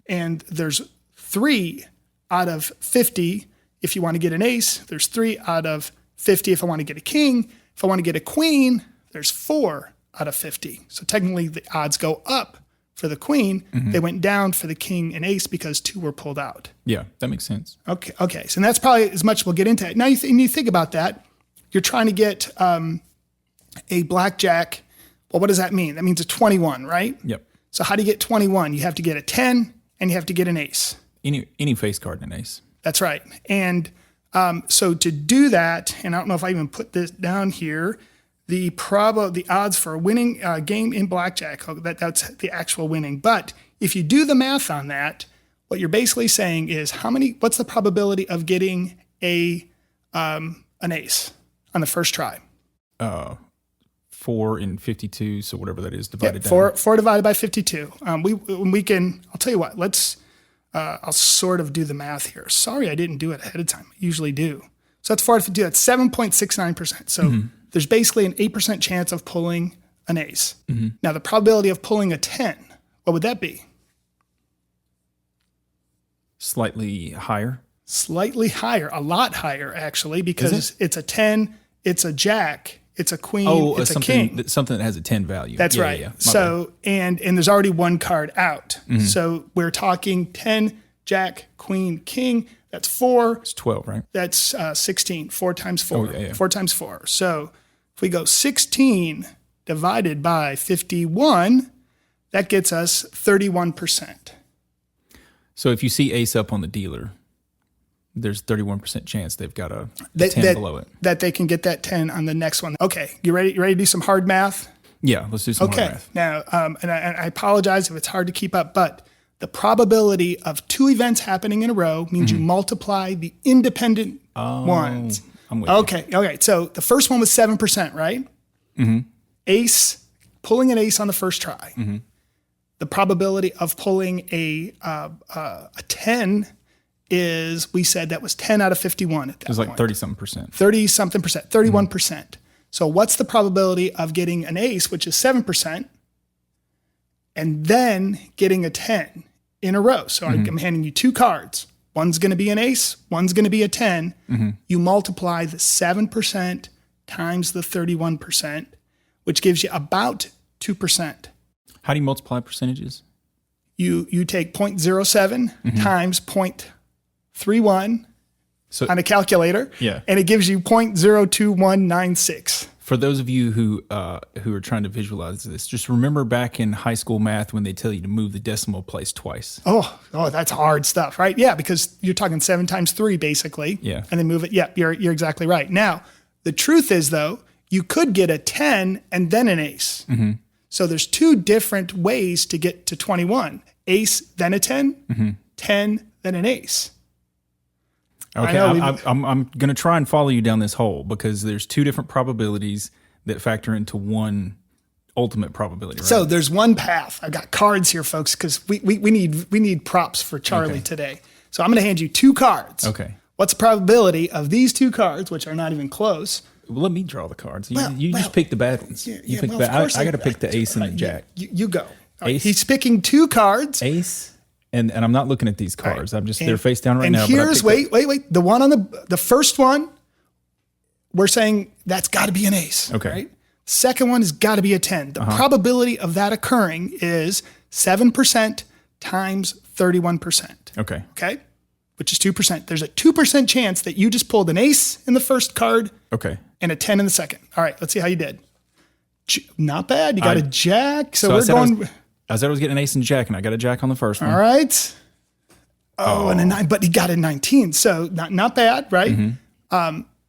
and there's 3 out of 50. If you want to get an ace, there's 3 out of 50. If I want to get a king, if I want to get a queen, there's 4 out of 50. So technically the odds go up for the queen. They went down for the king and ace because 2 were pulled out. Yeah, that makes sense. Okay. So that's probably as much we'll get into it. Now you think about that. You're trying to get a blackjack. Well, what does that mean? That means a 21, right? Yep. So how do you get 21? You have to get a 10 and you have to get an ace. Any face card and an ace. That's right. And so to do that, and I don't know if I even put this down here, the odds for a winning game in blackjack, that's the actual winning. But if you do the math on that, what you're basically saying is what's the probability of getting an ace on the first try? 4 in 52, so whatever that is divided down. 4 divided by 52. We can, I'll tell you what, I'll sort of do the math here. Sorry, I didn't do it ahead of time. I usually do. So that's 4 to 52. That's 7.69%. So there's basically an 8% chance of pulling an ace. Now, the probability of pulling a 10, what would that be? Slightly higher. Slightly higher, a lot higher, actually, because it's a 10, it's a jack, it's a queen, it's a king. Something that has a 10 value. That's right. Yeah. So, and there's already 1 card out. So we're talking 10, jack, queen, king. That's 4. It's 12, right? That's 16. 4 times 4. 4 times 4. So if we go 16 divided by 51, that gets us 31%. So if you see ace up on the dealer, there's 31% chance they've got a 10 below it. That they can get that 10 on the next one. Okay, you ready? You ready to do some hard math? Yeah, let's do some hard math. Now, and I apologize if it's hard to keep up, but the probability of 2 events happening in a row means you multiply the independent ones. I'm with you. Okay. So the first one was 7%, right? Ace, pulling an ace on the first try. The probability of pulling a 10 is, we said that was 10 out of 51 at that point. It was like 30-something%. 30-something percent, 31%. So what's the probability of getting an ace, which is 7%, and then getting a 10 in a row? So I'm handing you 2 cards. One's going to be an ace, one's going to be a 10. You multiply the 7% times the 31%, which gives you about 2%. How do you multiply percentages? You take 0.07 times 0.31 on a calculator, and it gives you 0.02196. For those of you who are trying to visualize this, just remember back in high school math when they tell you to move the decimal place twice. Oh, that's hard stuff, right? Yeah, because you're talking 7 times 3 basically, and then move it. Yeah, you're exactly right. Now, the truth is though, you could get a 10 and then an ace. So there's two different ways to get to 21. Ace, then a 10, 10, then an ace. Okay, I'm going to try and follow you down this hole because there's two different probabilities that factor into one ultimate probability, right? So there's one path. I've got cards here, folks, because we need props for Charlie today. So I'm going to hand you two cards. Okay. What's the probability of these two cards, which are not even close? Well, let me draw the cards. You just pick the bad ones. You pick I got to pick the ace and the jack. You go. Ace. He's picking two cards. Ace. And I'm not looking at these cards. I'm just, they're face down right now. And here's, wait. The one on the first one, we're saying that's got to be an ace. Okay. Right? Second one has got to be a 10. The probability of that occurring is 7% times 31%. Okay. Okay. Which is 2%. There's a 2% chance that you just pulled an ace in the first card. Okay. And a 10 in the second. All right. Let's see how you did. Not bad. You got a jack. So we're going. I said I was getting an ace and jack, and I got a jack on the first one. All right. Oh, and a 9, but he got a 19. So not bad, right?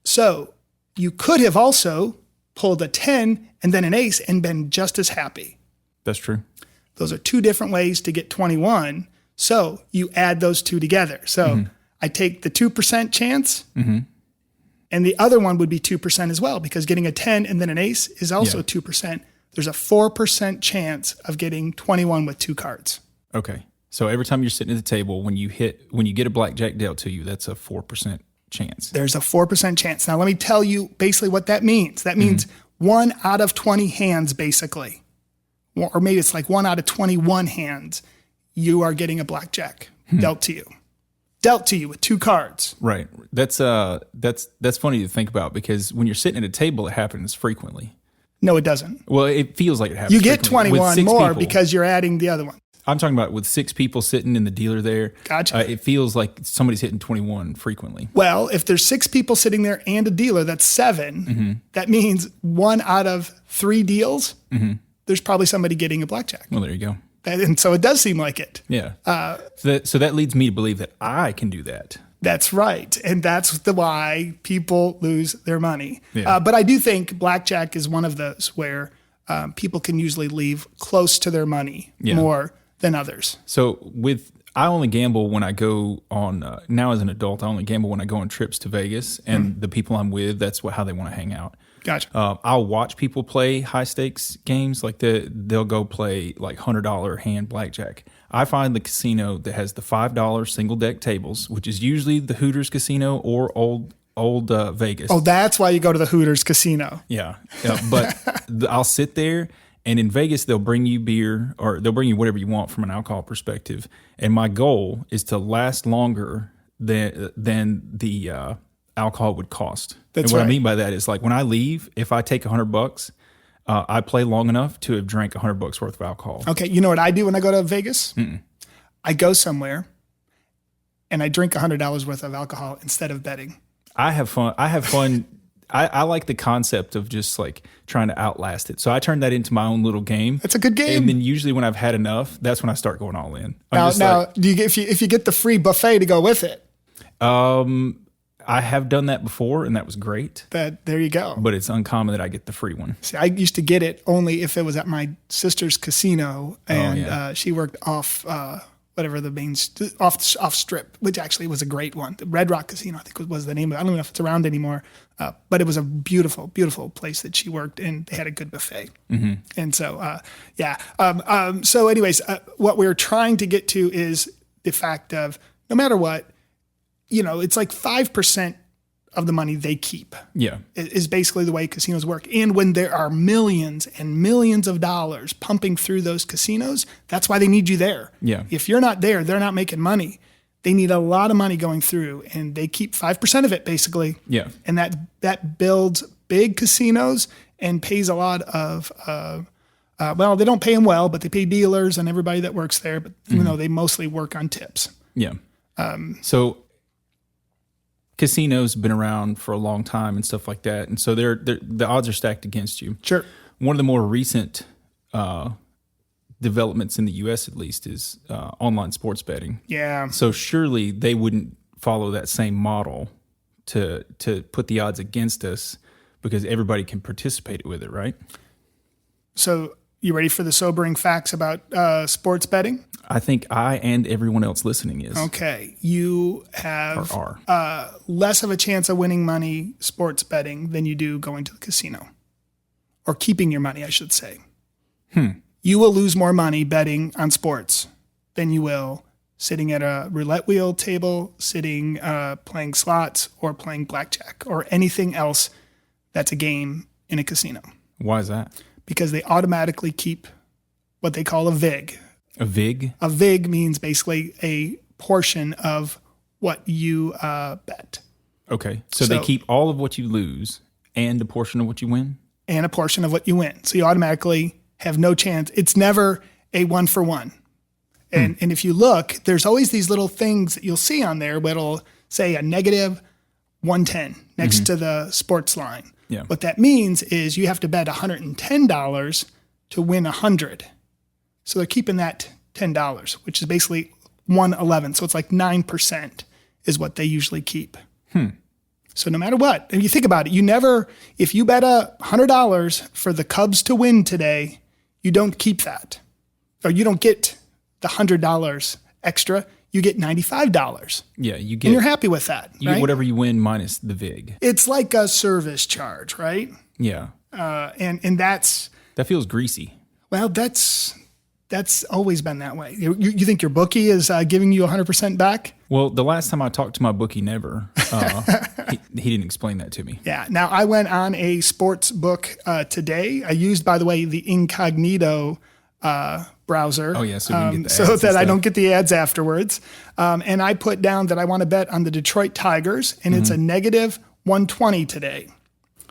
So you could have also pulled a 10 and then an ace and been just as happy. That's true. Those are two different ways to get 21. So you add those two together. So I take the 2% chance, and the other one would be 2% as well, because getting a 10 and then an ace is also 2%. There's a 4% chance of getting 21 with two cards. Okay. So every time you're sitting at the table, when you get a blackjack dealt to you, that's a 4% chance. There's a 4% chance. Now, let me tell you basically what that means. That means 1 out of 20 hands, basically. Or maybe it's like 1 out of 21 hands, you are getting a blackjack dealt to you. Dealt to you with two cards. Right. That's funny to think about because when you're sitting at a table, it happens frequently. No, it doesn't. Well, it feels like it happens. You get frequently. 21 more people, because you're adding the other one. I'm talking about with 6 people sitting in the dealer there. Gotcha. It feels like somebody's hitting 21 frequently. Well, if there's 6 people sitting there and a dealer, that's 7. That means 1 out of 3 deals, there's probably somebody getting a blackjack. Well, there you go. And so it does seem like it. Yeah. So that leads me to believe that I can do that. That's right. And that's why people lose their money. Yeah. But I do think blackjack is one of those where people can usually leave close to their money more than others. So I only gamble when I go on, now as an adult, I only gamble when I go on trips to Vegas and the people I'm with, that's how they want to hang out. Gotcha. I'll watch people play high stakes games like they'll go play like $100 hand blackjack. I find the casino that has the $5 single deck tables, which is usually the Hooters casino or old Vegas. Oh, that's why you go to the Hooters casino. Yeah. But I'll sit there, and in Vegas, they'll bring you beer or they'll bring you whatever you want from an alcohol perspective. And my goal is to last longer than the alcohol would cost. That's and what right. I mean by that is like when I leave, if I take $100, I play long enough to have drank $100 worth of alcohol. Okay. You know what I do when I go to Vegas? I go somewhere and I drink $100 worth of alcohol instead of betting. I have fun. I like the concept of just like trying to outlast it. So I turn that into my own little game. It's a good game. And then usually when I've had enough, that's when I start going all in. Now, do you get, if you get the free buffet to go with it? I have done that before, and that was great. There you go. But it's uncommon that I get the free one. See, I used to get it only if it was at my sister's casino, and she worked off whatever the main off strip, which actually was a great one. The Red Rock Casino, I think was the name of it. I don't know if it's around anymore, but it was a beautiful, beautiful place that she worked, and they had a good buffet. And so, so anyways, what we're trying to get to is the fact of no matter what, it's like 5% of the money they keep. Yeah. Is basically the way casinos work. And when there are millions and millions of dollars pumping through those casinos, that's why they need you there. Yeah. If you're not there, they're not making money. They need a lot of money going through, and they keep 5% of it basically. Yeah. And that builds big casinos and pays a lot of they don't pay them well, but they pay dealers and everybody that works there, but even though they mostly work on tips. Yeah. So casinos have been around for a long time and stuff like that. And so the odds are stacked against you. Sure. One of the more recent developments in the U.S. at least is online sports betting. Yeah. So surely they wouldn't follow that same model to put the odds against us because everybody can participate with it, right? So You ready for the sobering facts about sports betting? I think I and everyone else listening is. Okay. You have Or are. less of a chance of winning money sports betting than you do going to the casino. Or keeping your money, I should say. You will lose more money betting on sports than you will sitting at a roulette wheel table, sitting playing slots, or playing blackjack, or anything else that's a game in a casino. Why is that? Because they automatically keep what they call a VIG. A VIG? A VIG means basically a portion of what you bet. Okay. So they keep all of what you lose and a portion of what you win? And a portion of what you win. So you automatically have no chance. It's never a 1-for-1. And if you look, there's always these little things that you'll see on there that'll say a negative 110 next to the sports line. Yeah. What that means is you have to bet $110 to win 100. So they're keeping that $10, which is basically 1/11. So it's like 9% is what they usually keep. So no matter what, and you think about it, if you bet $100 for the Cubs to win today, you don't keep that. Or you don't get the $100 extra, you get $95. Yeah, you And get you're happy with that, you right? get whatever you win minus the VIG. It's like a service charge, right? Yeah. And that's, That feels greasy. well, that's always been that way. You think your bookie is giving you 100% back? Well, the last time I talked to my bookie, never, he didn't explain that to me. Yeah. Now, I went on a sports book today. I used, by the way, the incognito browser. Oh, yeah, so we can get the so ads and that I stuff. don't get the ads afterwards. And I put down that I want to bet on the Detroit Tigers, and it's a negative 120 today.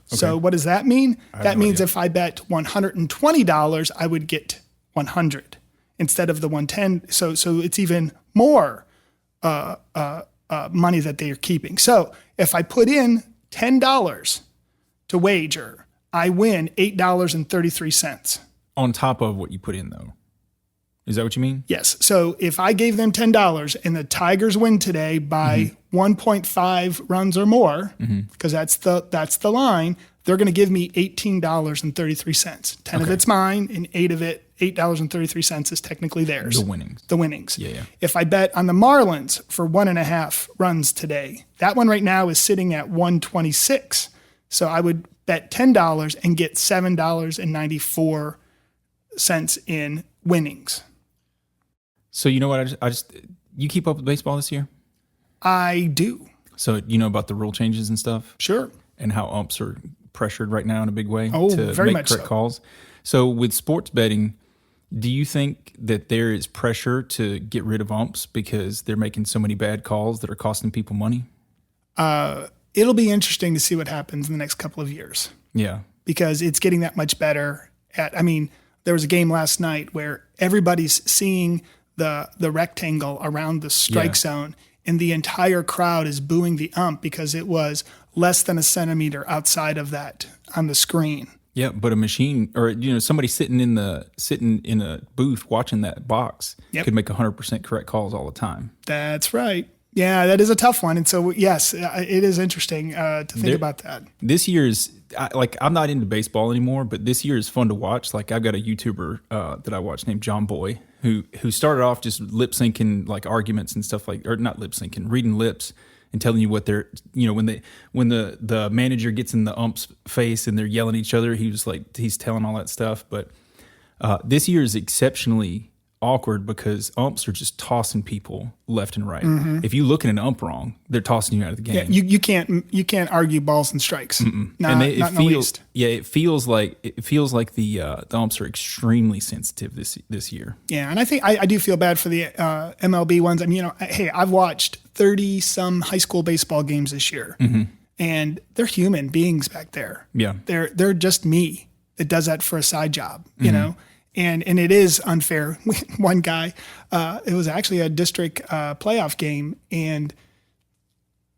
So what does that mean? That no means idea. if I bet $120, I would get 100 instead of the 110. So it's even more money that they are keeping. So if I put in $10 to wager, I win $8.33. On top of what you put in, though. Is that what you mean? Yes. So if I gave them $10 and the Tigers win today by 1.5 runs or more, because that's the line, they're going to give me $18.33. 10 of it's mine, and $8.33 is technically theirs. The winnings. The winnings. Yeah. If I bet on the Marlins for 1.5 runs today, that one right now is sitting at 126. So I would bet $10 and get $7.94 in winnings. So you know what? I just you keep up with baseball this year? I do. So you know about the rule changes and stuff? Sure. And how umps are pressured right now in a big way Oh, to very make much correct so. calls. So with sports betting, do you think that there is pressure to get rid of umps because they're making so many bad calls that are costing people money? It'll be interesting to see what happens in the next couple of years Yeah. because it's getting that much better there was a game last night where everybody's seeing the rectangle around the strike zone, and the entire crowd is booing the ump because it was less than a centimeter outside of that on the screen. Yeah, but a machine or somebody sitting in a booth watching that box could make 100% correct calls all the time. That's right. Yeah, that is a tough one. And so, yes, it is interesting to think about that. This year's I'm not into baseball anymore, but this year is fun to watch. Like I've got a YouTuber that I watch named John Boy who started off just lip syncing like arguments and stuff or not lip syncing, reading lips and telling you what they're when the manager gets in the ump's face and they're yelling at each other, he's telling all that stuff. But this year is exceptionally awkward because umps are just tossing people left and right. If you look at an ump wrong, they're tossing you out of the game. Yeah, you can't argue balls and strikes. Not in the least. Yeah, it feels like the umps are extremely sensitive this year. Yeah, and I think I do feel bad for the MLB ones. I mean, hey, I've watched 30 some high school baseball games this year, and they're human beings back there. Yeah, they're just me that does that for a side job, you know. And it is unfair. One guy, it was actually a district playoff game, and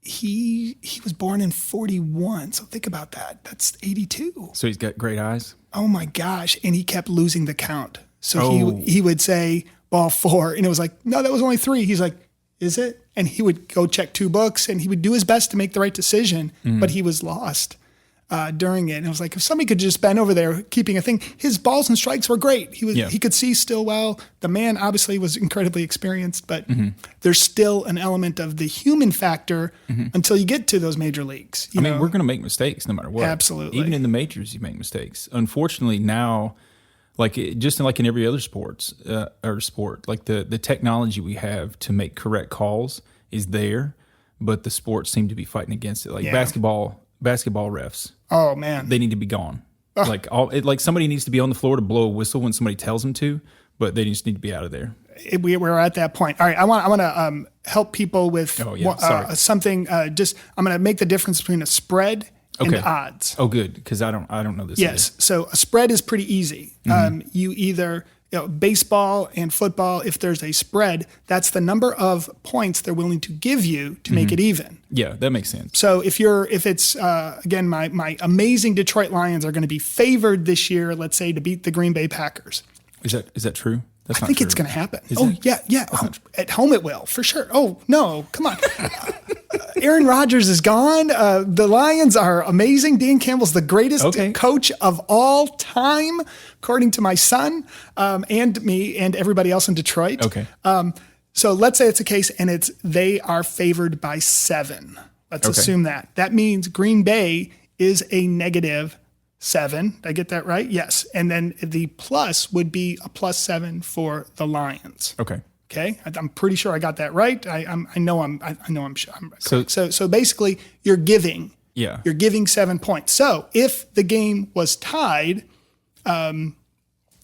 he was born in 41. So think about that. That's 82. so he's got great eyes. Oh my gosh! And he kept losing the count. So he would say ball 4, and it was like, no, that was only 3. He's like, is it? And he would go check 2 books, and he would do his best to make the right decision, but he was lost. during it. And it was like, if somebody could just bend over there keeping a thing, his balls and strikes were great. He could see still well. The man obviously was incredibly experienced, but there's still an element of the human factor until you get to those major leagues. I mean, we're going to make mistakes no matter what. Absolutely. Even in the majors, you make mistakes. Unfortunately, now, just like in every other sport, like the technology we have to make correct calls is there, but the sports seem to be fighting against it. Like basketball refs. Oh man, they need to be gone. Like somebody needs to be on the floor to blow a whistle when somebody tells them to, but they just need to be out of there. We're at that point. All right, I want to help people with something. I'm going to make the difference between a spread and odds. Oh, good, because I don't know this. Yes, so a spread is pretty easy. You either baseball and football. If there's a spread, that's the number of points they're willing to give you to make it even. Yeah, that makes sense. So if it's again, my amazing Detroit Lions are going to be favored this year, let's say, to beat the Green Bay Packers. Is that true? I think it's going to happen. Yeah. At home it will, for sure. Oh, no, come on. Aaron Rodgers is gone. The Lions are amazing. Dan Campbell's the greatest coach of all time, according to my son and me and everybody else in Detroit. Okay. So let's say it's a case and they are favored by 7. Let's assume that. That means Green Bay is a -7. Did I get that right? Yes. And then the plus would be a +7 for the Lions. Okay. Okay. I'm pretty sure I got that right. I know I'm sure. So basically you're giving 7 points. So if the game was tied,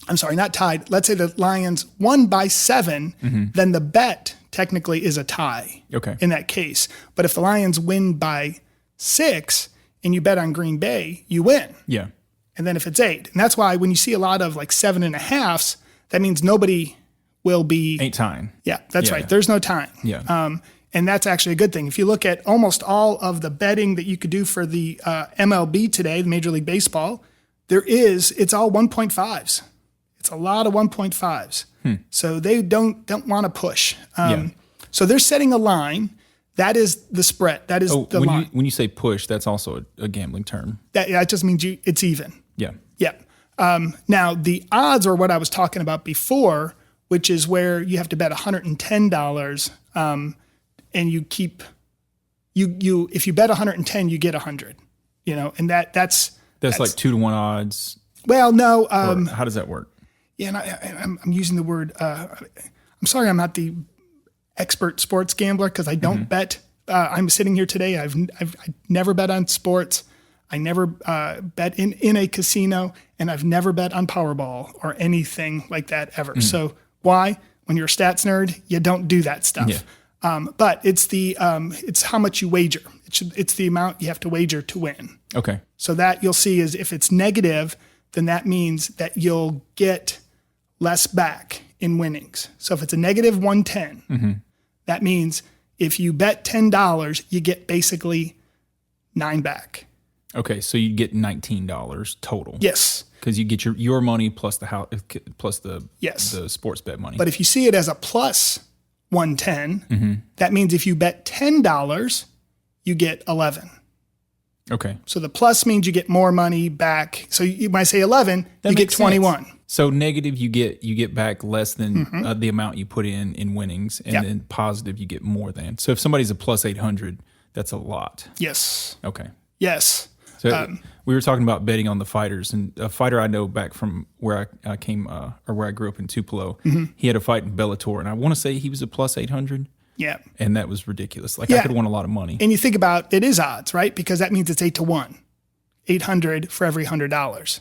I'm sorry, not tied. Let's say the Lions won by 7, then the bet technically is a tie in that case. But if the Lions win by 6 and you bet on Green Bay, you win. Yeah. And then if it's 8, and that's why when you see a lot of like 7.5s, that means nobody will be. Ain't tying. Yeah, that's right. There's no tying. Yeah. And that's actually a good thing. If you look at almost all of the betting that you could do for the MLB today, the Major League Baseball, it's all 1.5s. It's a lot of 1.5s. So they don't want to push. So they're setting a line. That is the spread. That is the line. When you say push, that's also a gambling term. That just means it's even. Yeah. Yeah. Now, the odds are what I was talking about before, which is where you have to bet $110 and you keep if you bet 110, you get 100. And that's like 2 to 1 odds. Well, no. How does that work? Yeah, and I'm using the word. I'm sorry, I'm not the expert sports gambler because I don't bet. I'm sitting here today. I've never bet on sports. I never bet in a casino, and I've never bet on Powerball or anything like that ever. So why? When you're a stats nerd, you don't do that stuff. Yeah. But it's it's how much you wager. It's the amount you have to wager to win. Okay. So that you'll see is if it's negative, then that means that you'll get less back in winnings. So if it's a negative 110, that means if you bet $10, you get basically 9 back. Okay, so you get $19 total. Yes, because you get your money plus the house plus the sports bet money. But if you see it as a plus 110, that means if you bet $10, you get 11. Okay. So the plus means you get more money back. So you might say 11, you get 21. Sense. So negative, you get back less than the amount you put in winnings, and then positive, you get more than. So if somebody's a plus 800, that's a lot. Yes. Okay. Yes. So we were talking about betting on the fighters, and a fighter I know back from where I came or where I grew up in Tupelo, he had a fight in Bellator, and I want to say he was a plus 800. Yeah. And that was ridiculous. I could have won a lot of money. And you think about it is odds, right? Because that means it's 8 to 1. 800 for every $100.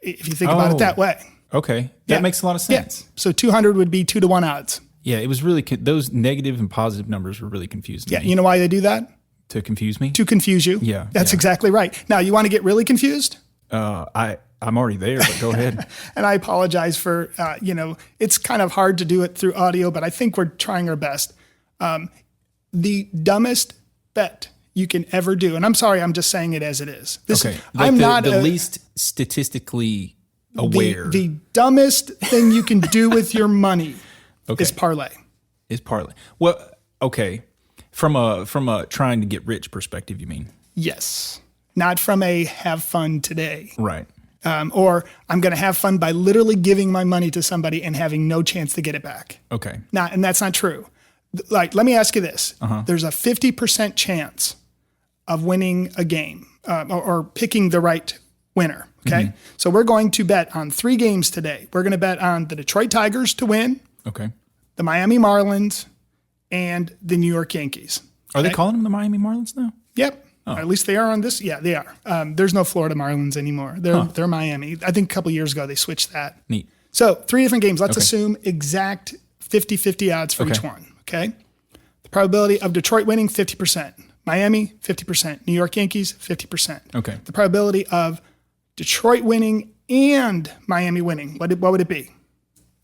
If you think about it that way. Okay. That makes a lot of sense. Yeah. So 200 would be 2 to 1 odds. Yeah, it was really those negative and positive numbers were really confusing me. You know why they do that? To confuse me? To confuse you. Yeah. That's exactly right. Now, you want to get really confused? I'm already there, but go ahead. And I apologize for, it's kind of hard to do it through audio, but I think we're trying our best. The dumbest bet you can ever do, and I'm sorry, I'm just saying it as it is. I'm not the least statistically aware. The dumbest thing you can do with your money is parlay. Is parlay. Well, okay. From a trying to get rich perspective, you mean? Yes. not from a have fun today. Right. Or I'm going to have fun by literally giving my money to somebody and having no chance to get it back. Okay. And that's not true. Like, let me ask you this. There's a 50% chance of winning a game or picking the right winner. Okay. So we're going to bet on 3 games today. We're going to bet on the Detroit Tigers to win, Okay. the Miami Marlins, and the New York Yankees. Are they calling them the Miami Marlins now? Yep. Or at least they are on this. Yeah, they are. There's no Florida Marlins anymore. They're Miami. I think a couple years ago they switched that. Neat. So 3 different games. Let's assume exact 50-50 odds for each Okay. one. Okay. The probability of Detroit winning, 50%. Miami, 50%. New York Yankees, 50%. Okay. The probability of Detroit winning and Miami winning, what would it be?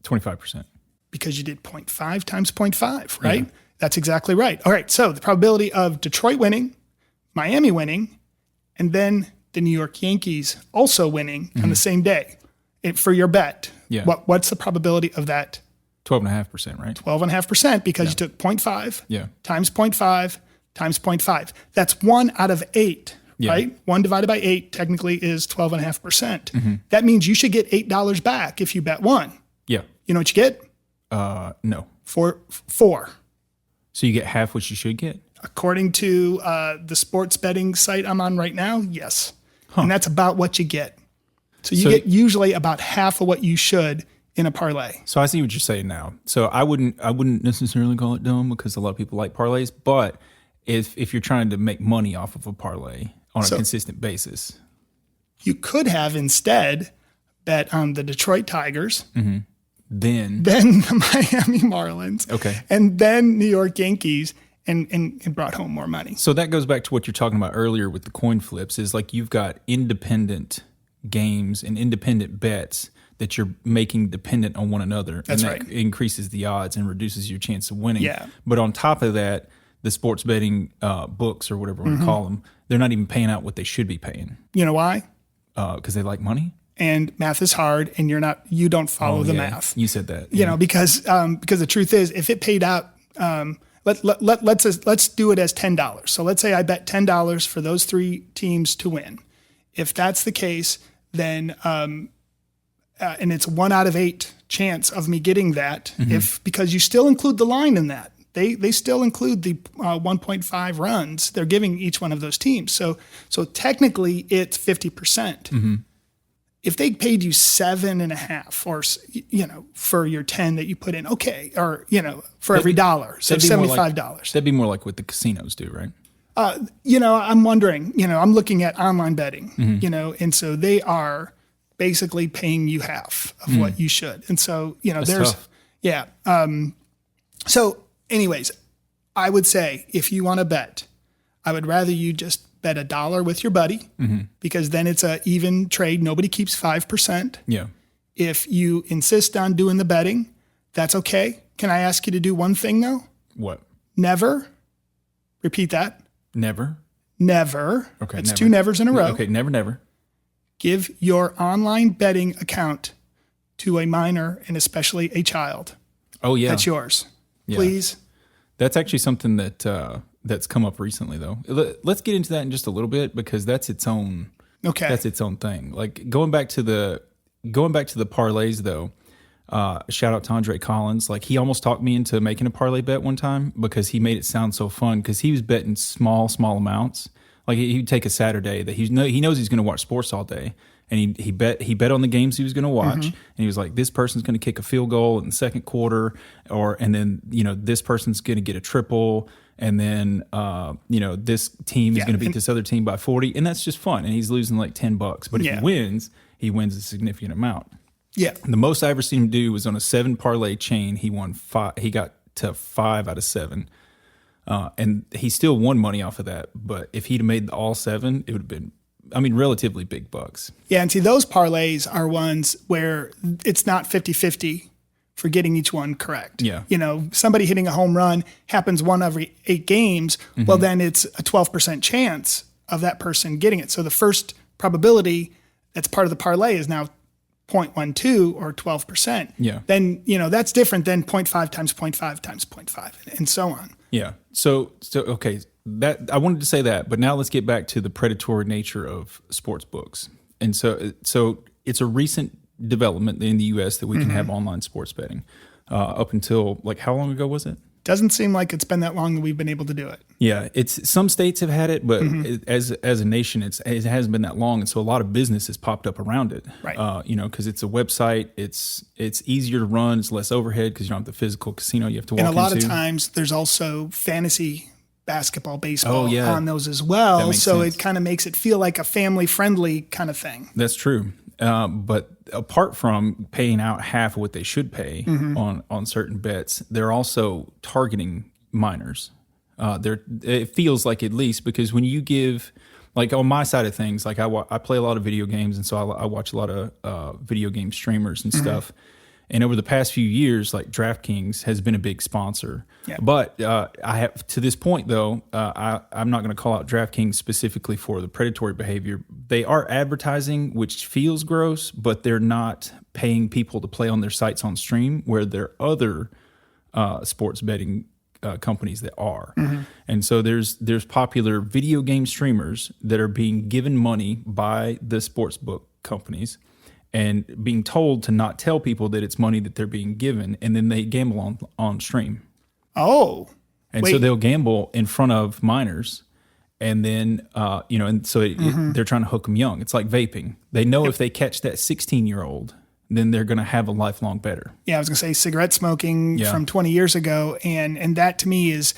25%. Because you did 0.5 times 0.5, right? That's exactly right. All right. So the probability of Detroit winning, Miami winning, and then the New York Yankees also winning on the same day for your bet. Yeah. What's the probability of that? 12.5%, right? 12.5% because you took 0.5 Yeah. times 0.5 times 0.5. That's 1 out of 8, right? 1 divided by 8 technically is 12.5%. That means you should get $8 back if you bet 1. Yeah. You know what you get? No. 4. So you get half what you should get? According to the sports betting site I'm on right now, yes. And that's about what you get. So you get usually about half of what you should in a parlay. So I see what you're saying now. So I wouldn't necessarily call it dumb because a lot of people like parlays, but if you're trying to make money off of a parlay on a consistent basis. You could have instead bet on the Detroit Tigers, Then the Miami Marlins, Okay. and then New York Yankees, and brought home more money. So that goes back to what you're talking about earlier with the coin flips is like you've got independent games and independent bets that you're making dependent on one another. That's and right. that increases the odds and reduces your chance of winning. Yeah. But on top of that, the sports betting books or whatever we call them, they're not even paying out what they should be paying You know why? because they like money. And math is hard, and you don't follow the math. You said that. You know, because the truth is, if it paid out, let's do it as $10. So let's say I bet $10 for those 3 teams to win. If that's the case, then and it's 1 out of 8 chance of me getting that, because you still include the line in that. They still include the 1.5 runs they're giving each one of those teams. So technically it's 50%. If they paid you 7.5 or, for your 10 that you put in, okay. Or, for every dollar. So $75. That'd be more like what the casinos do, right? I'm wondering, I'm looking at online betting, and so they are basically paying you half of what you should. And so, there's, tough. yeah. So anyways, I would say if you want to bet, I would rather you just bet $1 with your buddy because then it's a even trade. Nobody keeps 5%. Yeah. If you insist on doing the betting, that's okay. Can I ask you to do one thing though? What? Never. Repeat that. Never. Never. Okay. It's never. 2 nevers in a row. Okay. Never. Give your online betting account to a minor and especially a child. Oh yeah. That's yours. Please. That's actually something that that's come up recently, though. Let's get into that in just a little bit because that's its own. Okay. That's its own thing. Like going back to the parlays, though. Shout out to Andre Collins. Like he almost talked me into making a parlay bet one time because he made it sound so fun because he was betting small amounts. Like he'd take a Saturday that he knows he's going to watch sports all day. And he bet on the games he was going to watch, and he was like, "This person's going to kick a field goal in the second quarter, and then this person's going to get a triple, and then this team is going to beat this other team by 40, and that's just fun. And he's losing like $10, but if he wins a significant amount. Yeah. The most I ever seen him do was on a 7 parlay chain. He won 5. He got to 5 out of 7, and he still won money off of that. But if he'd made all 7, it would have been. Relatively big bucks. Yeah, and see, those parlays are ones where it's not 50-50 for getting each one correct. Yeah. Somebody hitting a home run happens 1 every 8 games. Well, then it's a 12% chance of that person getting it. So the first probability that's part of the parlay is now 0.12 or 12%. Yeah. Then, that's different than 0.5 times 0.5 times 0.5 and so on. Yeah. So okay. that I wanted to say that, but now let's get back to the predatory nature of sports books. And so it's a recent development in the U.S. that we can have online sports betting. Up until like how long ago was it? Doesn't seem like it's been that long that we've been able to do it. Yeah, it's some states have had it, but as a nation, it hasn't been that long, and so a lot of business has popped up around it. Right. Because it's a website, it's easier to run, it's less overhead because you don't have the physical casino you have to walk into. And a lot of times, there's also fantasy basketball, baseball yeah. on those as well. makes So sense. it kind of makes it feel like a family-friendly kind of thing. That's true. But apart from paying out half of what they should pay on certain bets, they're also targeting minors. It feels like, at least, because when you give, like on my side of things, like I play a lot of video games, and so I watch a lot of video game streamers and stuff. And over the past few years, like DraftKings has been a big sponsor. Yeah. But I have, to this point though, I'm not going to call out DraftKings specifically for the predatory behavior. They are advertising, which feels gross, but they're not paying people to play on their sites on stream, where there are other sports betting companies that are. And so there's popular video game streamers that are being given money by the sports book companies and being told to not tell people that it's money that they're being given, and then they gamble on stream. Oh, And wait. so they'll gamble in front of minors, and then and so they're trying to hook them young. It's like vaping. They know if they catch that 16-year-old, then they're going to have a lifelong better. Yeah, I was going to say cigarette smoking Yeah. from 20 years ago. And that to me is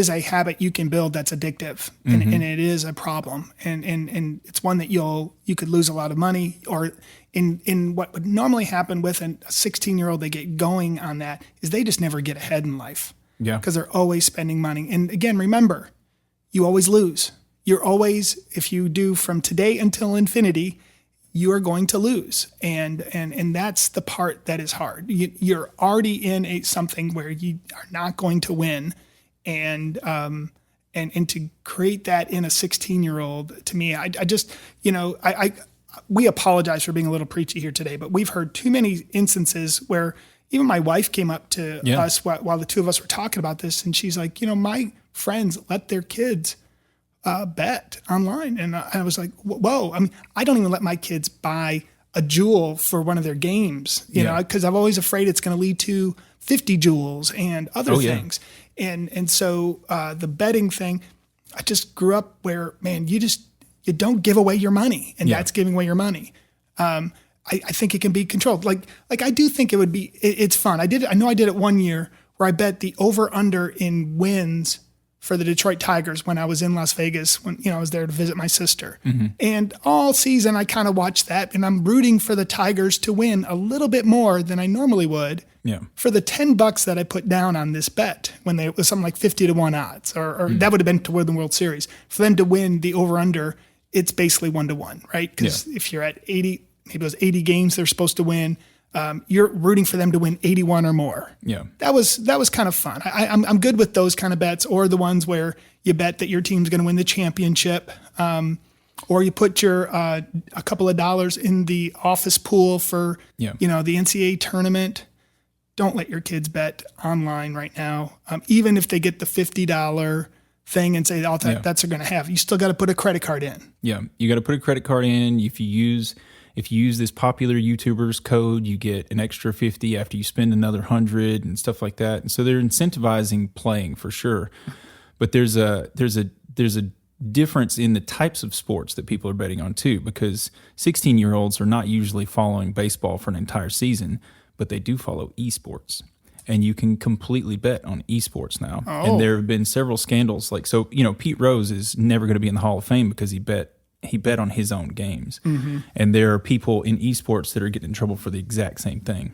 a habit you can build that's addictive, and it is a problem. And it's one that you could lose a lot of money, or in what would normally happen with a 16-year-old, they get going on that is they just never get ahead in life. Yeah. Because they're always spending money. And again, remember, you always lose. You're always, if you do from today until infinity, you are going to lose. And that's the part that is hard. You're already in something where you are not going to win. And to create that in a 16-year-old, to me, I just, we apologize for being a little preachy here today, but we've heard too many instances where even my wife came up to us while the two of us were talking about this, and she's like, my friends let their kids bet online. And I was like, whoa. I mean, I don't even let my kids buy a jewel for one of their games, because I'm always afraid it's going to lead to 50 jewels and other things. And so the betting thing, I just grew up where, man, you don't give away your money, and that's giving away your money. I think it can be controlled. Like I do think it's fun. I know I did it one year where I bet the over under in wins for the Detroit Tigers when I was in Las Vegas, when I was there to visit my sister. And all season I kind of watched that, and I'm rooting for the Tigers to win a little bit more than I normally would. Yeah. For the $10 that I put down on this bet, when it was something like 50-1 odds, or that would have been to win the World Series. For them to win the over under, it's basically 1-1, right? Because if you're at 80, maybe it was 80 games they're supposed to win, you're rooting for them to win 81 or more. Yeah. That was kind of fun. I'm good with those kind of bets, or the ones where you bet that your team's going to win the championship, or you put your a couple of dollars in the office pool for the NCAA tournament. Don't let your kids bet online right now, even if they get the $50 thing and say, that's what they're going to have. You still got to put a credit card in. Yeah, you got to put a credit card in. If you use this popular YouTuber's code, you get an extra 50 after you spend another 100 and stuff like that. And so they're incentivizing playing for sure. But there's a difference in the types of sports that people are betting on too, because 16-year-olds are not usually following baseball for an entire season, but they do follow esports. And you can completely bet on esports now. Oh. And there have been several scandals. Pete Rose is never going to be in the Hall of Fame because he bet on his own games. And there are people in esports that are getting in trouble for the exact same thing.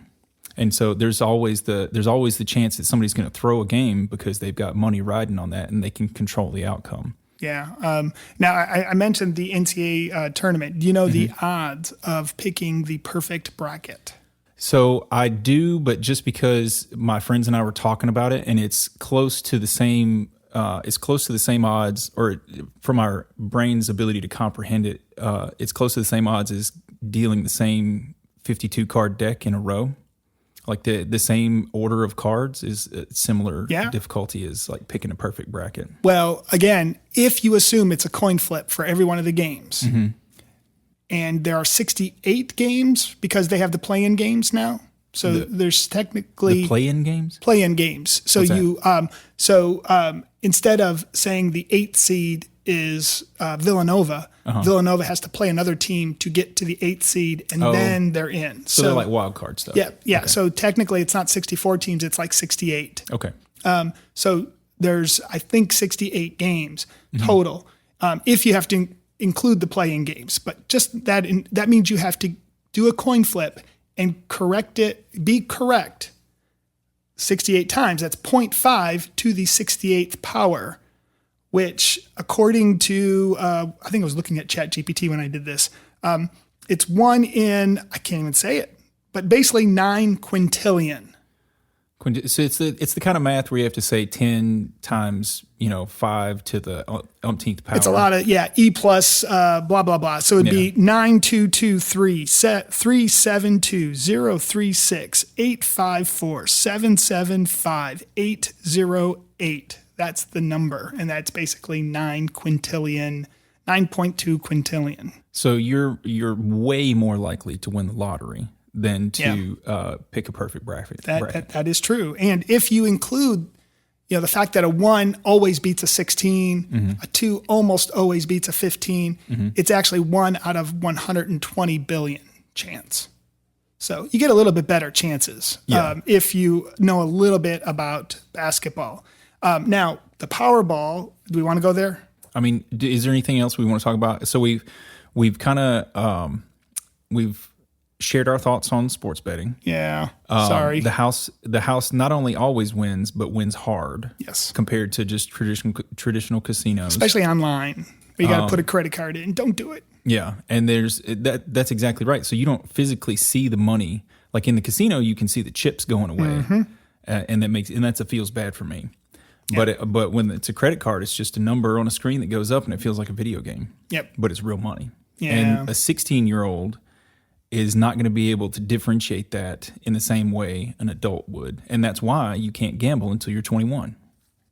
And so there's always the chance that somebody's going to throw a game because they've got money riding on that and they can control the outcome. Yeah. Now, I mentioned the NCAA tournament. Do you know the odds of picking the perfect bracket? So I do, but just because my friends and I were talking about it, and it's close to the same odds, or from our brain's ability to comprehend it, it's close to the same odds as dealing the same 52 card deck in a row. Like the same order of cards is similar Yeah. difficulty as like picking a perfect bracket. Well, again, if you assume it's a coin flip for every one of the games, and there are 68 games because they have the play-in games now. So there's technically Play-in games? play-in games. So instead of saying the 8th seed is Villanova, Villanova has to play another team to get to the 8th seed, and then they're in. So they're like wild card stuff. Yeah. Okay. So technically, it's not 64 teams; it's like 68. Okay. So there's, I think, 68 games total. If you have to include the play-in games, but just that means you have to do a coin flip and be correct 68 times. That's 0.5 to the 68th power, which according to, I think I was looking at ChatGPT when I did this. It's 1 in, I can't even say it, but basically 9 quintillion. So it's the kind of math where you have to say 10 times 5 to the umpteenth power. It's a lot of E plus blah blah blah. So it'd be 9223 372 036 854 775 808. That's the number, and that's basically 9 quintillion, 9.2 quintillion. So you're way more likely to win the lottery than to pick a perfect bracket. That is true. And if you include, the fact that a 1 always beats a 16, a 2 almost always beats a 15, it's actually 1 out of 120 billion chance. So you get a little bit better chances if you know a little bit about basketball. Now, the Powerball, do we want to go there? I mean, is there anything else we want to talk about? So we've kind of we've shared our thoughts on sports betting. Yeah. Sorry. The house not only always wins, but wins hard. Yes. Compared to just traditional casinos. Especially online. Where you got to put a credit card in. Don't do it. Yeah. And that's exactly right. So you don't physically see the money. Like in the casino, you can see the chips going away. And that feels bad for me. Yeah. But when it's a credit card, it's just a number on a screen that goes up and it feels like a video game. Yep. But it's real money. Yeah. And a 16-year-old is not going to be able to differentiate that in the same way an adult would. And that's why you can't gamble until you're 21.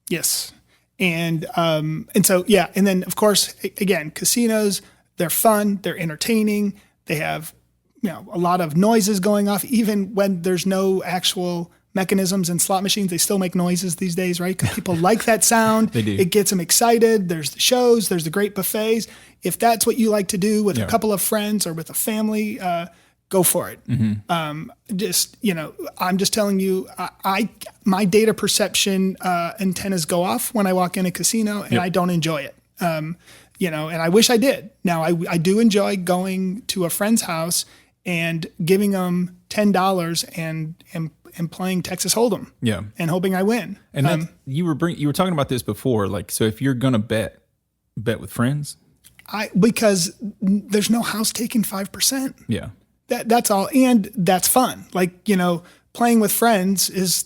Yes. And so, and then of course, again, casinos, they're fun, they're entertaining, they have, a lot of noises going off, even when there's no actual mechanisms and slot machines, they still make noises these days, right? Because people like that sound. They do. It gets them excited. There's the shows, there's the great buffets. If that's what you like to do with a couple of friends or with a family, go for it. I'm just telling you, my data perception antennas go off when I walk in a casino, and I don't enjoy it. And I wish I did. Now I do enjoy going to a friend's house and giving them $10 and playing Texas Hold'em. Yeah. And hoping I win. And you were talking about this before. Like, so if you're gonna bet with friends, because there's no house taking 5%. Yeah. That's all, and that's fun. Like, playing with friends is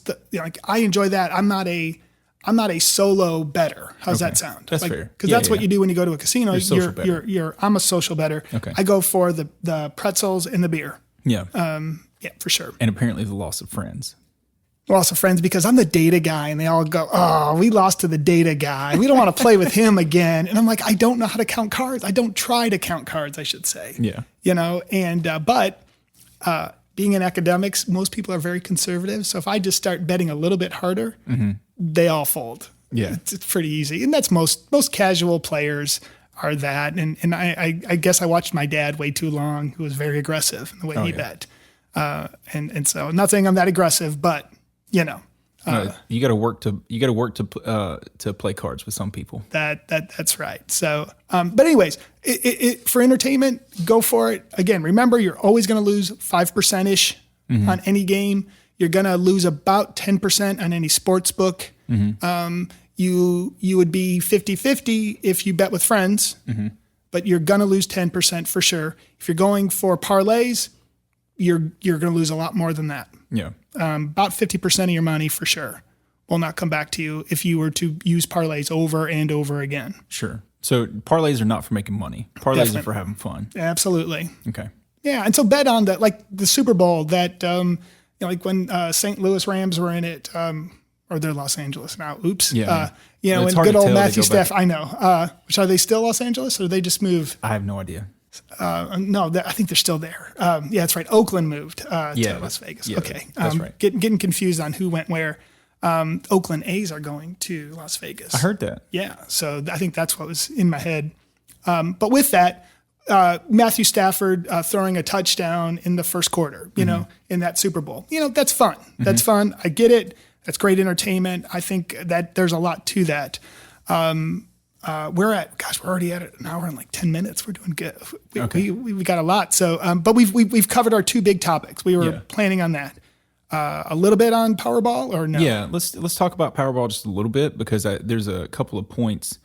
I enjoy that. I'm not a solo bettor. How's that sound? That's fair. Because that's what you do when you go to a casino. I'm a social bettor. Okay. I go for the pretzels and the beer. Yeah. Yeah, for sure. And apparently the loss of friends. Loss of friends because I'm the data guy, and they all go, "Oh, we lost to the data guy. We don't want to play with him again." And I'm like, I don't know how to count cards. I don't try to count cards, I should say. Yeah. But being in academics, most people are very conservative. So if I just start betting a little bit harder, they all fold. Yeah. It's pretty easy. And that's most casual players are that. And I guess I watched my dad way too long, who was very aggressive in the way he bet. And so I'm not saying I'm that aggressive, but you got to work to play cards with some people. That's right. So, but anyways, for entertainment, go for it. Again, remember, you're always going to lose 5% ish on any game. You're going to lose about 10% on any sports book. You would be 50-50 if you bet with friends, but you're going to lose 10% for sure. If you're going for parlays, you're going to lose a lot more than that. Yeah. About 50% of your money for sure will not come back to you if you were to use parlays over and over again. Sure. So parlays are not for making money. Parlays are for having fun. Absolutely. Okay. Yeah, and so bet on that, like the Super Bowl, that like when St. Louis Rams were in it, or they're Los Angeles now. Oops. Yeah. Well, it's when hard good to old tell. They Matthew go back. Stafford, I know. Which are they still Los Angeles, or they just moved? I have no idea. No, I think they're still there. Yeah, that's right. Oakland moved to Yeah, Las Vegas. yeah, Okay. that's right. Getting confused on who went where. Oakland A's are going to Las Vegas. I heard that. Yeah, so I think that's what was in my head. But with that, Matthew Stafford throwing a touchdown in the first quarter, in that Super Bowl, that's fun. That's fun. I get it. That's great entertainment. I think that there's a lot to that. We're already at an hour and like 10 minutes. We're doing good. We got a lot. So, but we've covered our two big topics. We were planning on that. A little bit on Powerball or no? Yeah, let's talk about Powerball just a little bit because there's a couple of points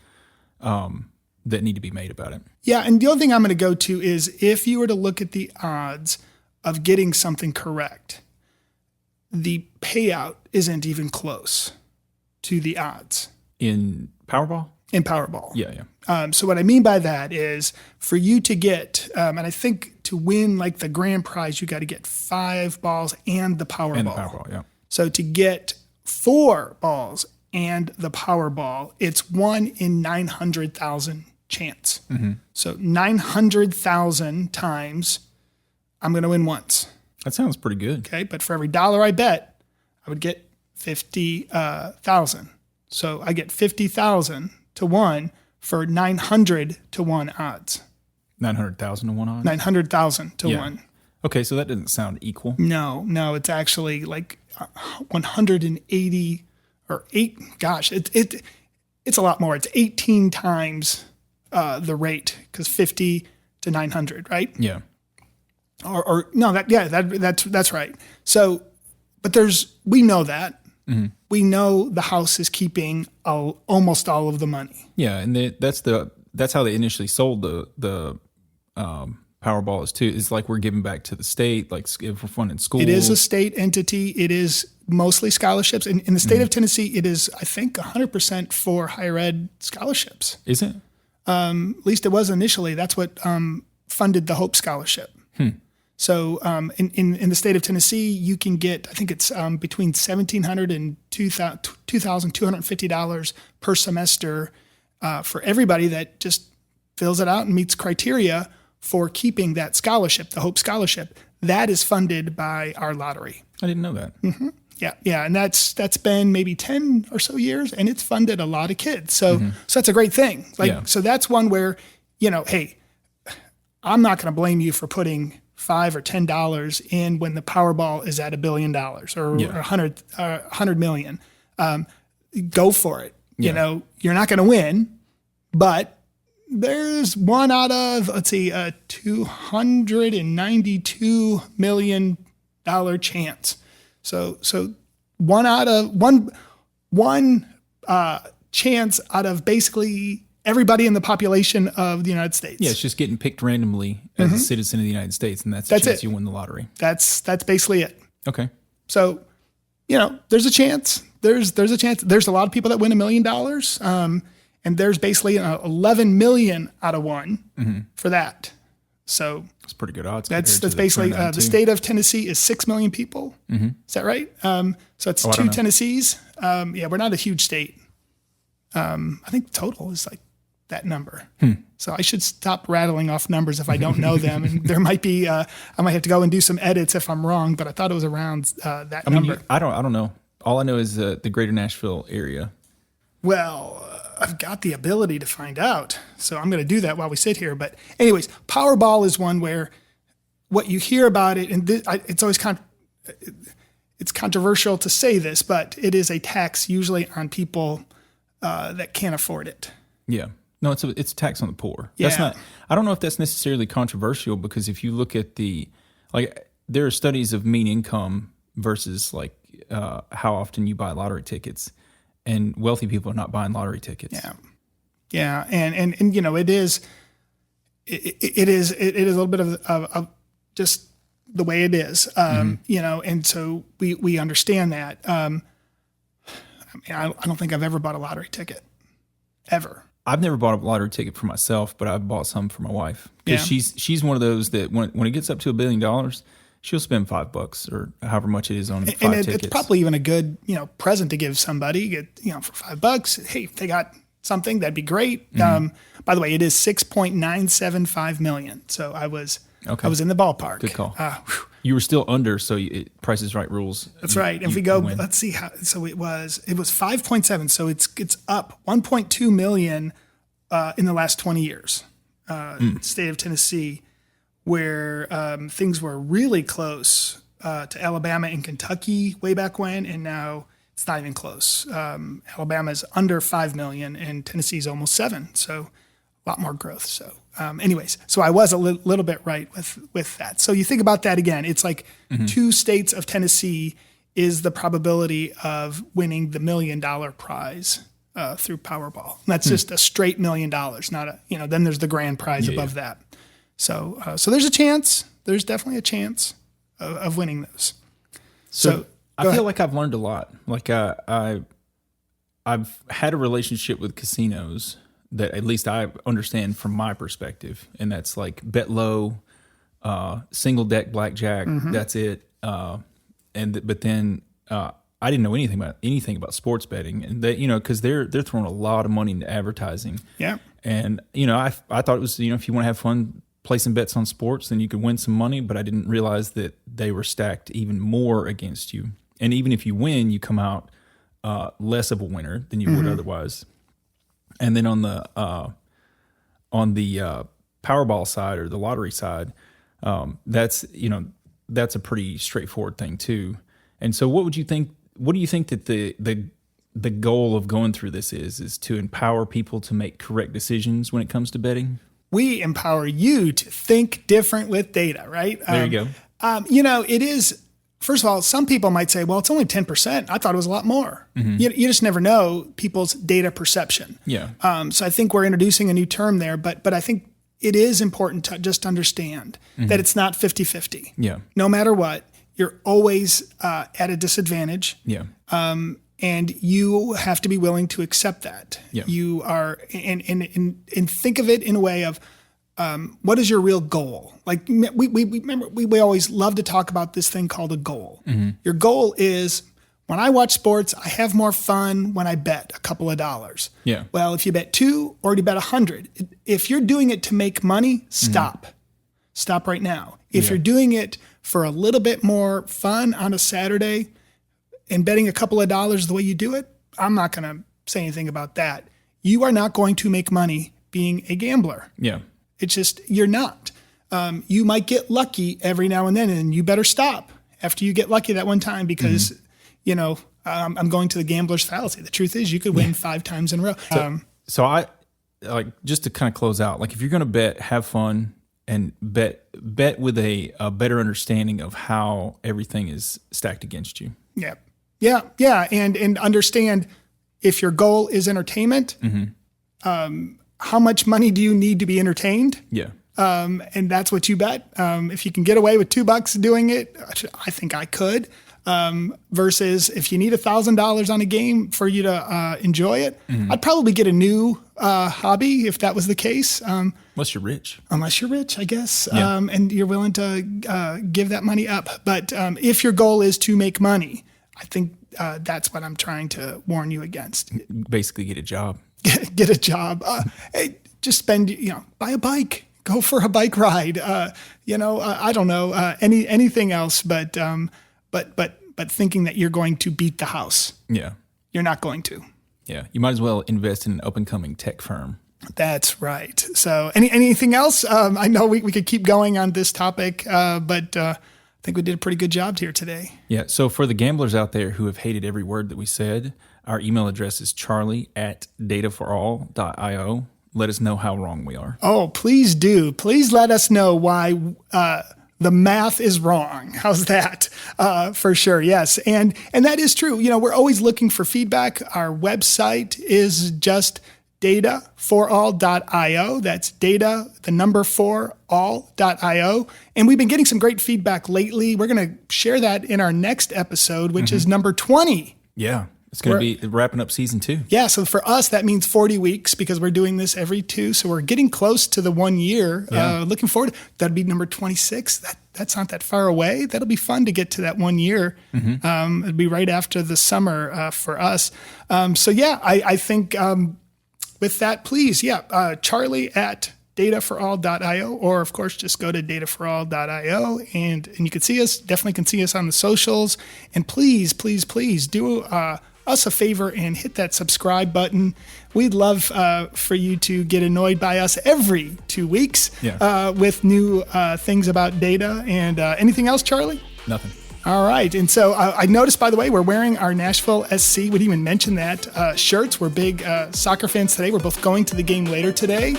that need to be made about it. Yeah, and the only thing I'm going to go to is if you were to look at the odds of getting something correct, the payout isn't even close to the odds In Powerball? in Powerball. Yeah. So what I mean by that is for you to get, and I think to win like the grand prize, you got to get 5 balls and the Powerball. And the Powerball, yeah. So to get 4 balls and the Powerball, it's 1 in 900,000 chance. So 900,000 times I'm going to win once. That sounds pretty good. Okay. But for every dollar I bet, I would get 50,000. So I get 50,000 to 1 for 900 to 1 odds. 900,000 to 1 odds? 900,000 to 1. Okay, so that doesn't sound equal. No, it's actually like 180 or 8. Gosh, it's a lot more. It's 18 times the rate because 50 to 900, right? Yeah. Or no, that's right. So, but we know that. We know the house is keeping almost all of the money. Yeah, and that's how they initially sold the Powerball is too. It's like we're giving back to the state, like if we're funding schools. It is a state entity. It is mostly scholarships. In the state of Tennessee, it is, I think, 100% for higher ed scholarships. Is it? At least it was initially. That's what funded the Hope Scholarship. So in the state of Tennessee, you can get, I think it's between $1,700 and $2,250 per semester for everybody that just fills it out and meets criteria for keeping that scholarship, the Hope Scholarship. That is funded by our lottery. I didn't know that. Yeah, and that's been maybe 10 or so years, and it's funded a lot of kids. So that's a great thing. So that's one where, hey, I'm not going to blame you for putting $5 or $10 in when the Powerball is at $1 billion or 100 million. Go for it. You're not going to win, but there's one out of, let's see, a $292 million chance. So one chance out of basically everybody in the population of the United States. Yeah, it's just getting picked randomly as a citizen of the United States, and that's the chance you win the lottery. That's basically it. Okay. So, there's a chance. There's a chance. There's a lot of people that win $1 million. And there's basically 11 million out of 1 for that. So that's pretty good odds. That's basically the state of Tennessee is 6 million people. Is that right? So it's 2 Tennessees. We're not a huge state. I think the total is like that number. So I should stop rattling off numbers if I don't know them. And there might be, I might have to go and do some edits if I'm wrong, but I thought it was around that number. I don't know. All I know is the greater Nashville area. Well, I've got the ability to find out, so I'm going to do that while we sit here. But anyways, Powerball is one where what you hear about it, and it's always it's controversial to say this, but it is a tax usually on people that can't afford it. Yeah. No, it's a tax on the poor. Yeah. That's not. I don't know if that's necessarily controversial because if you look at there are studies of mean income versus how often you buy lottery tickets. And wealthy people are not buying lottery tickets. Yeah, and it is a little bit of just the way it is, and so we understand that. I don't think I've ever bought a lottery ticket, ever. I've never bought a lottery ticket for myself, but I've bought some for my wife because she's one of those that when it gets up to $1 billion, she'll spend $5 or however much it is on And five tickets. it's probably even a good, present to give somebody. Get, for $5. Hey, if they got something, that'd be great. By the way, it is 6.975 million. So I was in the ballpark. Good call. You were still under, so Price is Right rules. That's right. And if we go, let's see how. So it was 5.7. So it's up 1.2 million in the last 20 years. State of Tennessee, where things were really close to Alabama and Kentucky way back when, and now it's not even close. Alabama's under 5 million, and Tennessee's almost 7. So a lot more growth. So anyways, so I was a little bit right with that. So you think about that again. It's like 2 states of Tennessee is the probability of winning the $1 million prize through Powerball. And that's just a straight $1 million, not a, then there's the grand prize above that. So there's a chance. There's definitely a chance of winning those. So I feel like I've learned a lot. Like I've had a relationship with casinos that at least I understand from my perspective, and that's like bet low, single deck blackjack. That's it. But then I didn't know anything about sports betting, and that because they're throwing a lot of money into advertising. Yeah. And I thought it was if you want to have fun placing bets on sports, then you could win some money. But I didn't realize that they were stacked even more against you. And even if you win, you come out less of a winner than you would otherwise. And then on the Powerball side or the lottery side, that's a pretty straightforward thing too. And so, what do you think that the goal of going through this is to empower people to make correct decisions when it comes to betting? We empower you to think different with data, right? There you go. It is. First of all, some people might say, well, it's only 10%. I thought it was a lot more. You just never know people's data perception. Yeah. So I think we're introducing a new term there, but I think it is important to just understand that it's not 50-50. Yeah. No matter what, you're always at a disadvantage. Yeah. And you have to be willing to accept that. Yeah. You are, and think of it in a way of, what is your real goal? Like we always love to talk about this thing called a goal. Your goal is, when I watch sports, I have more fun when I bet a couple of dollars. Yeah. Well, if you bet 2 or you bet 100, if you're doing it to make money, stop. Stop right now. If you're doing it for a little bit more fun on a Saturday and betting a couple of dollars the way you do it, I'm not going to say anything about that. You are not going to make money being a gambler. Yeah. It's just, you're not. You might get lucky every now and then, and you better stop after you get lucky that one time because, I'm going to the gambler's fallacy. The truth is you could win 5 times in a row. So I like, just to kind of close out, like if you're going to bet, have fun and bet with a better understanding of how everything is stacked against you. Yeah. Yeah. Yeah. And understand, if your goal is entertainment, how much money do you need to be entertained? Yeah. And that's what you bet. If you can get away with $2 doing it, I think I could. Versus if you need $1,000 on a game for you to enjoy it, I'd probably get a new hobby if that was the case. Unless you're rich, I guess, Yeah. and you're willing to give that money up. But if your goal is to make money, I think that's what I'm trying to warn you against. basically get a job. Get a job. Hey, just spend, buy a bike, go for a bike ride. I don't know anything else, but thinking that you're going to beat the house. Yeah. You're not going to. Yeah. You might as well invest in an up and coming tech firm. That's right. So anything else? I know we could keep going on this topic, but I think we did a pretty good job here today. Yeah. So for the gamblers out there who have hated every word that we said, our email address is charlie@dataforall.io. Let us know how wrong we are. Oh, please do. Please let us know why the math is wrong. How's that? For sure. Yes. And that is true. We're always looking for feedback. Our website is just dataforall.io. That's data, the number 4, all.io. And we've been getting some great feedback lately. We're going to share that in our next episode, which is number 20. Yeah. It's going to be wrapping up season 2. Yeah, so for us, that means 40 weeks because we're doing this every 2. So we're getting close to the 1 year. Yeah. Looking forward. That'd be number 26. That's not that far away. That'll be fun to get to that 1 year. It'd be right after the summer for us. So yeah, I think with that, please, Charlie at dataforall.io, or of course, just go to dataforall.io and you can see us, definitely can see us on the socials. And please, please, please do us a favor and hit that subscribe button. We'd love for you to get annoyed by us every 2 weeks with new things about data. And anything else, Charlie? Nothing. All right. And so I noticed, by the way, we're wearing our Nashville SC. We didn't even mention that. Shirts. We're big soccer fans today. We're both going to the game later today.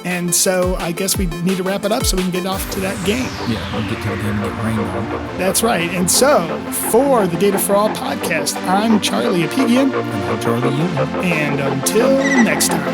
And so I guess we need to wrap it up so we can get off to that game. Yeah, we'll get to the game and get rain on. That's right. And so for the Data for All podcast, I'm Charlie Apigian. And I'm Charlie Union. And until next time.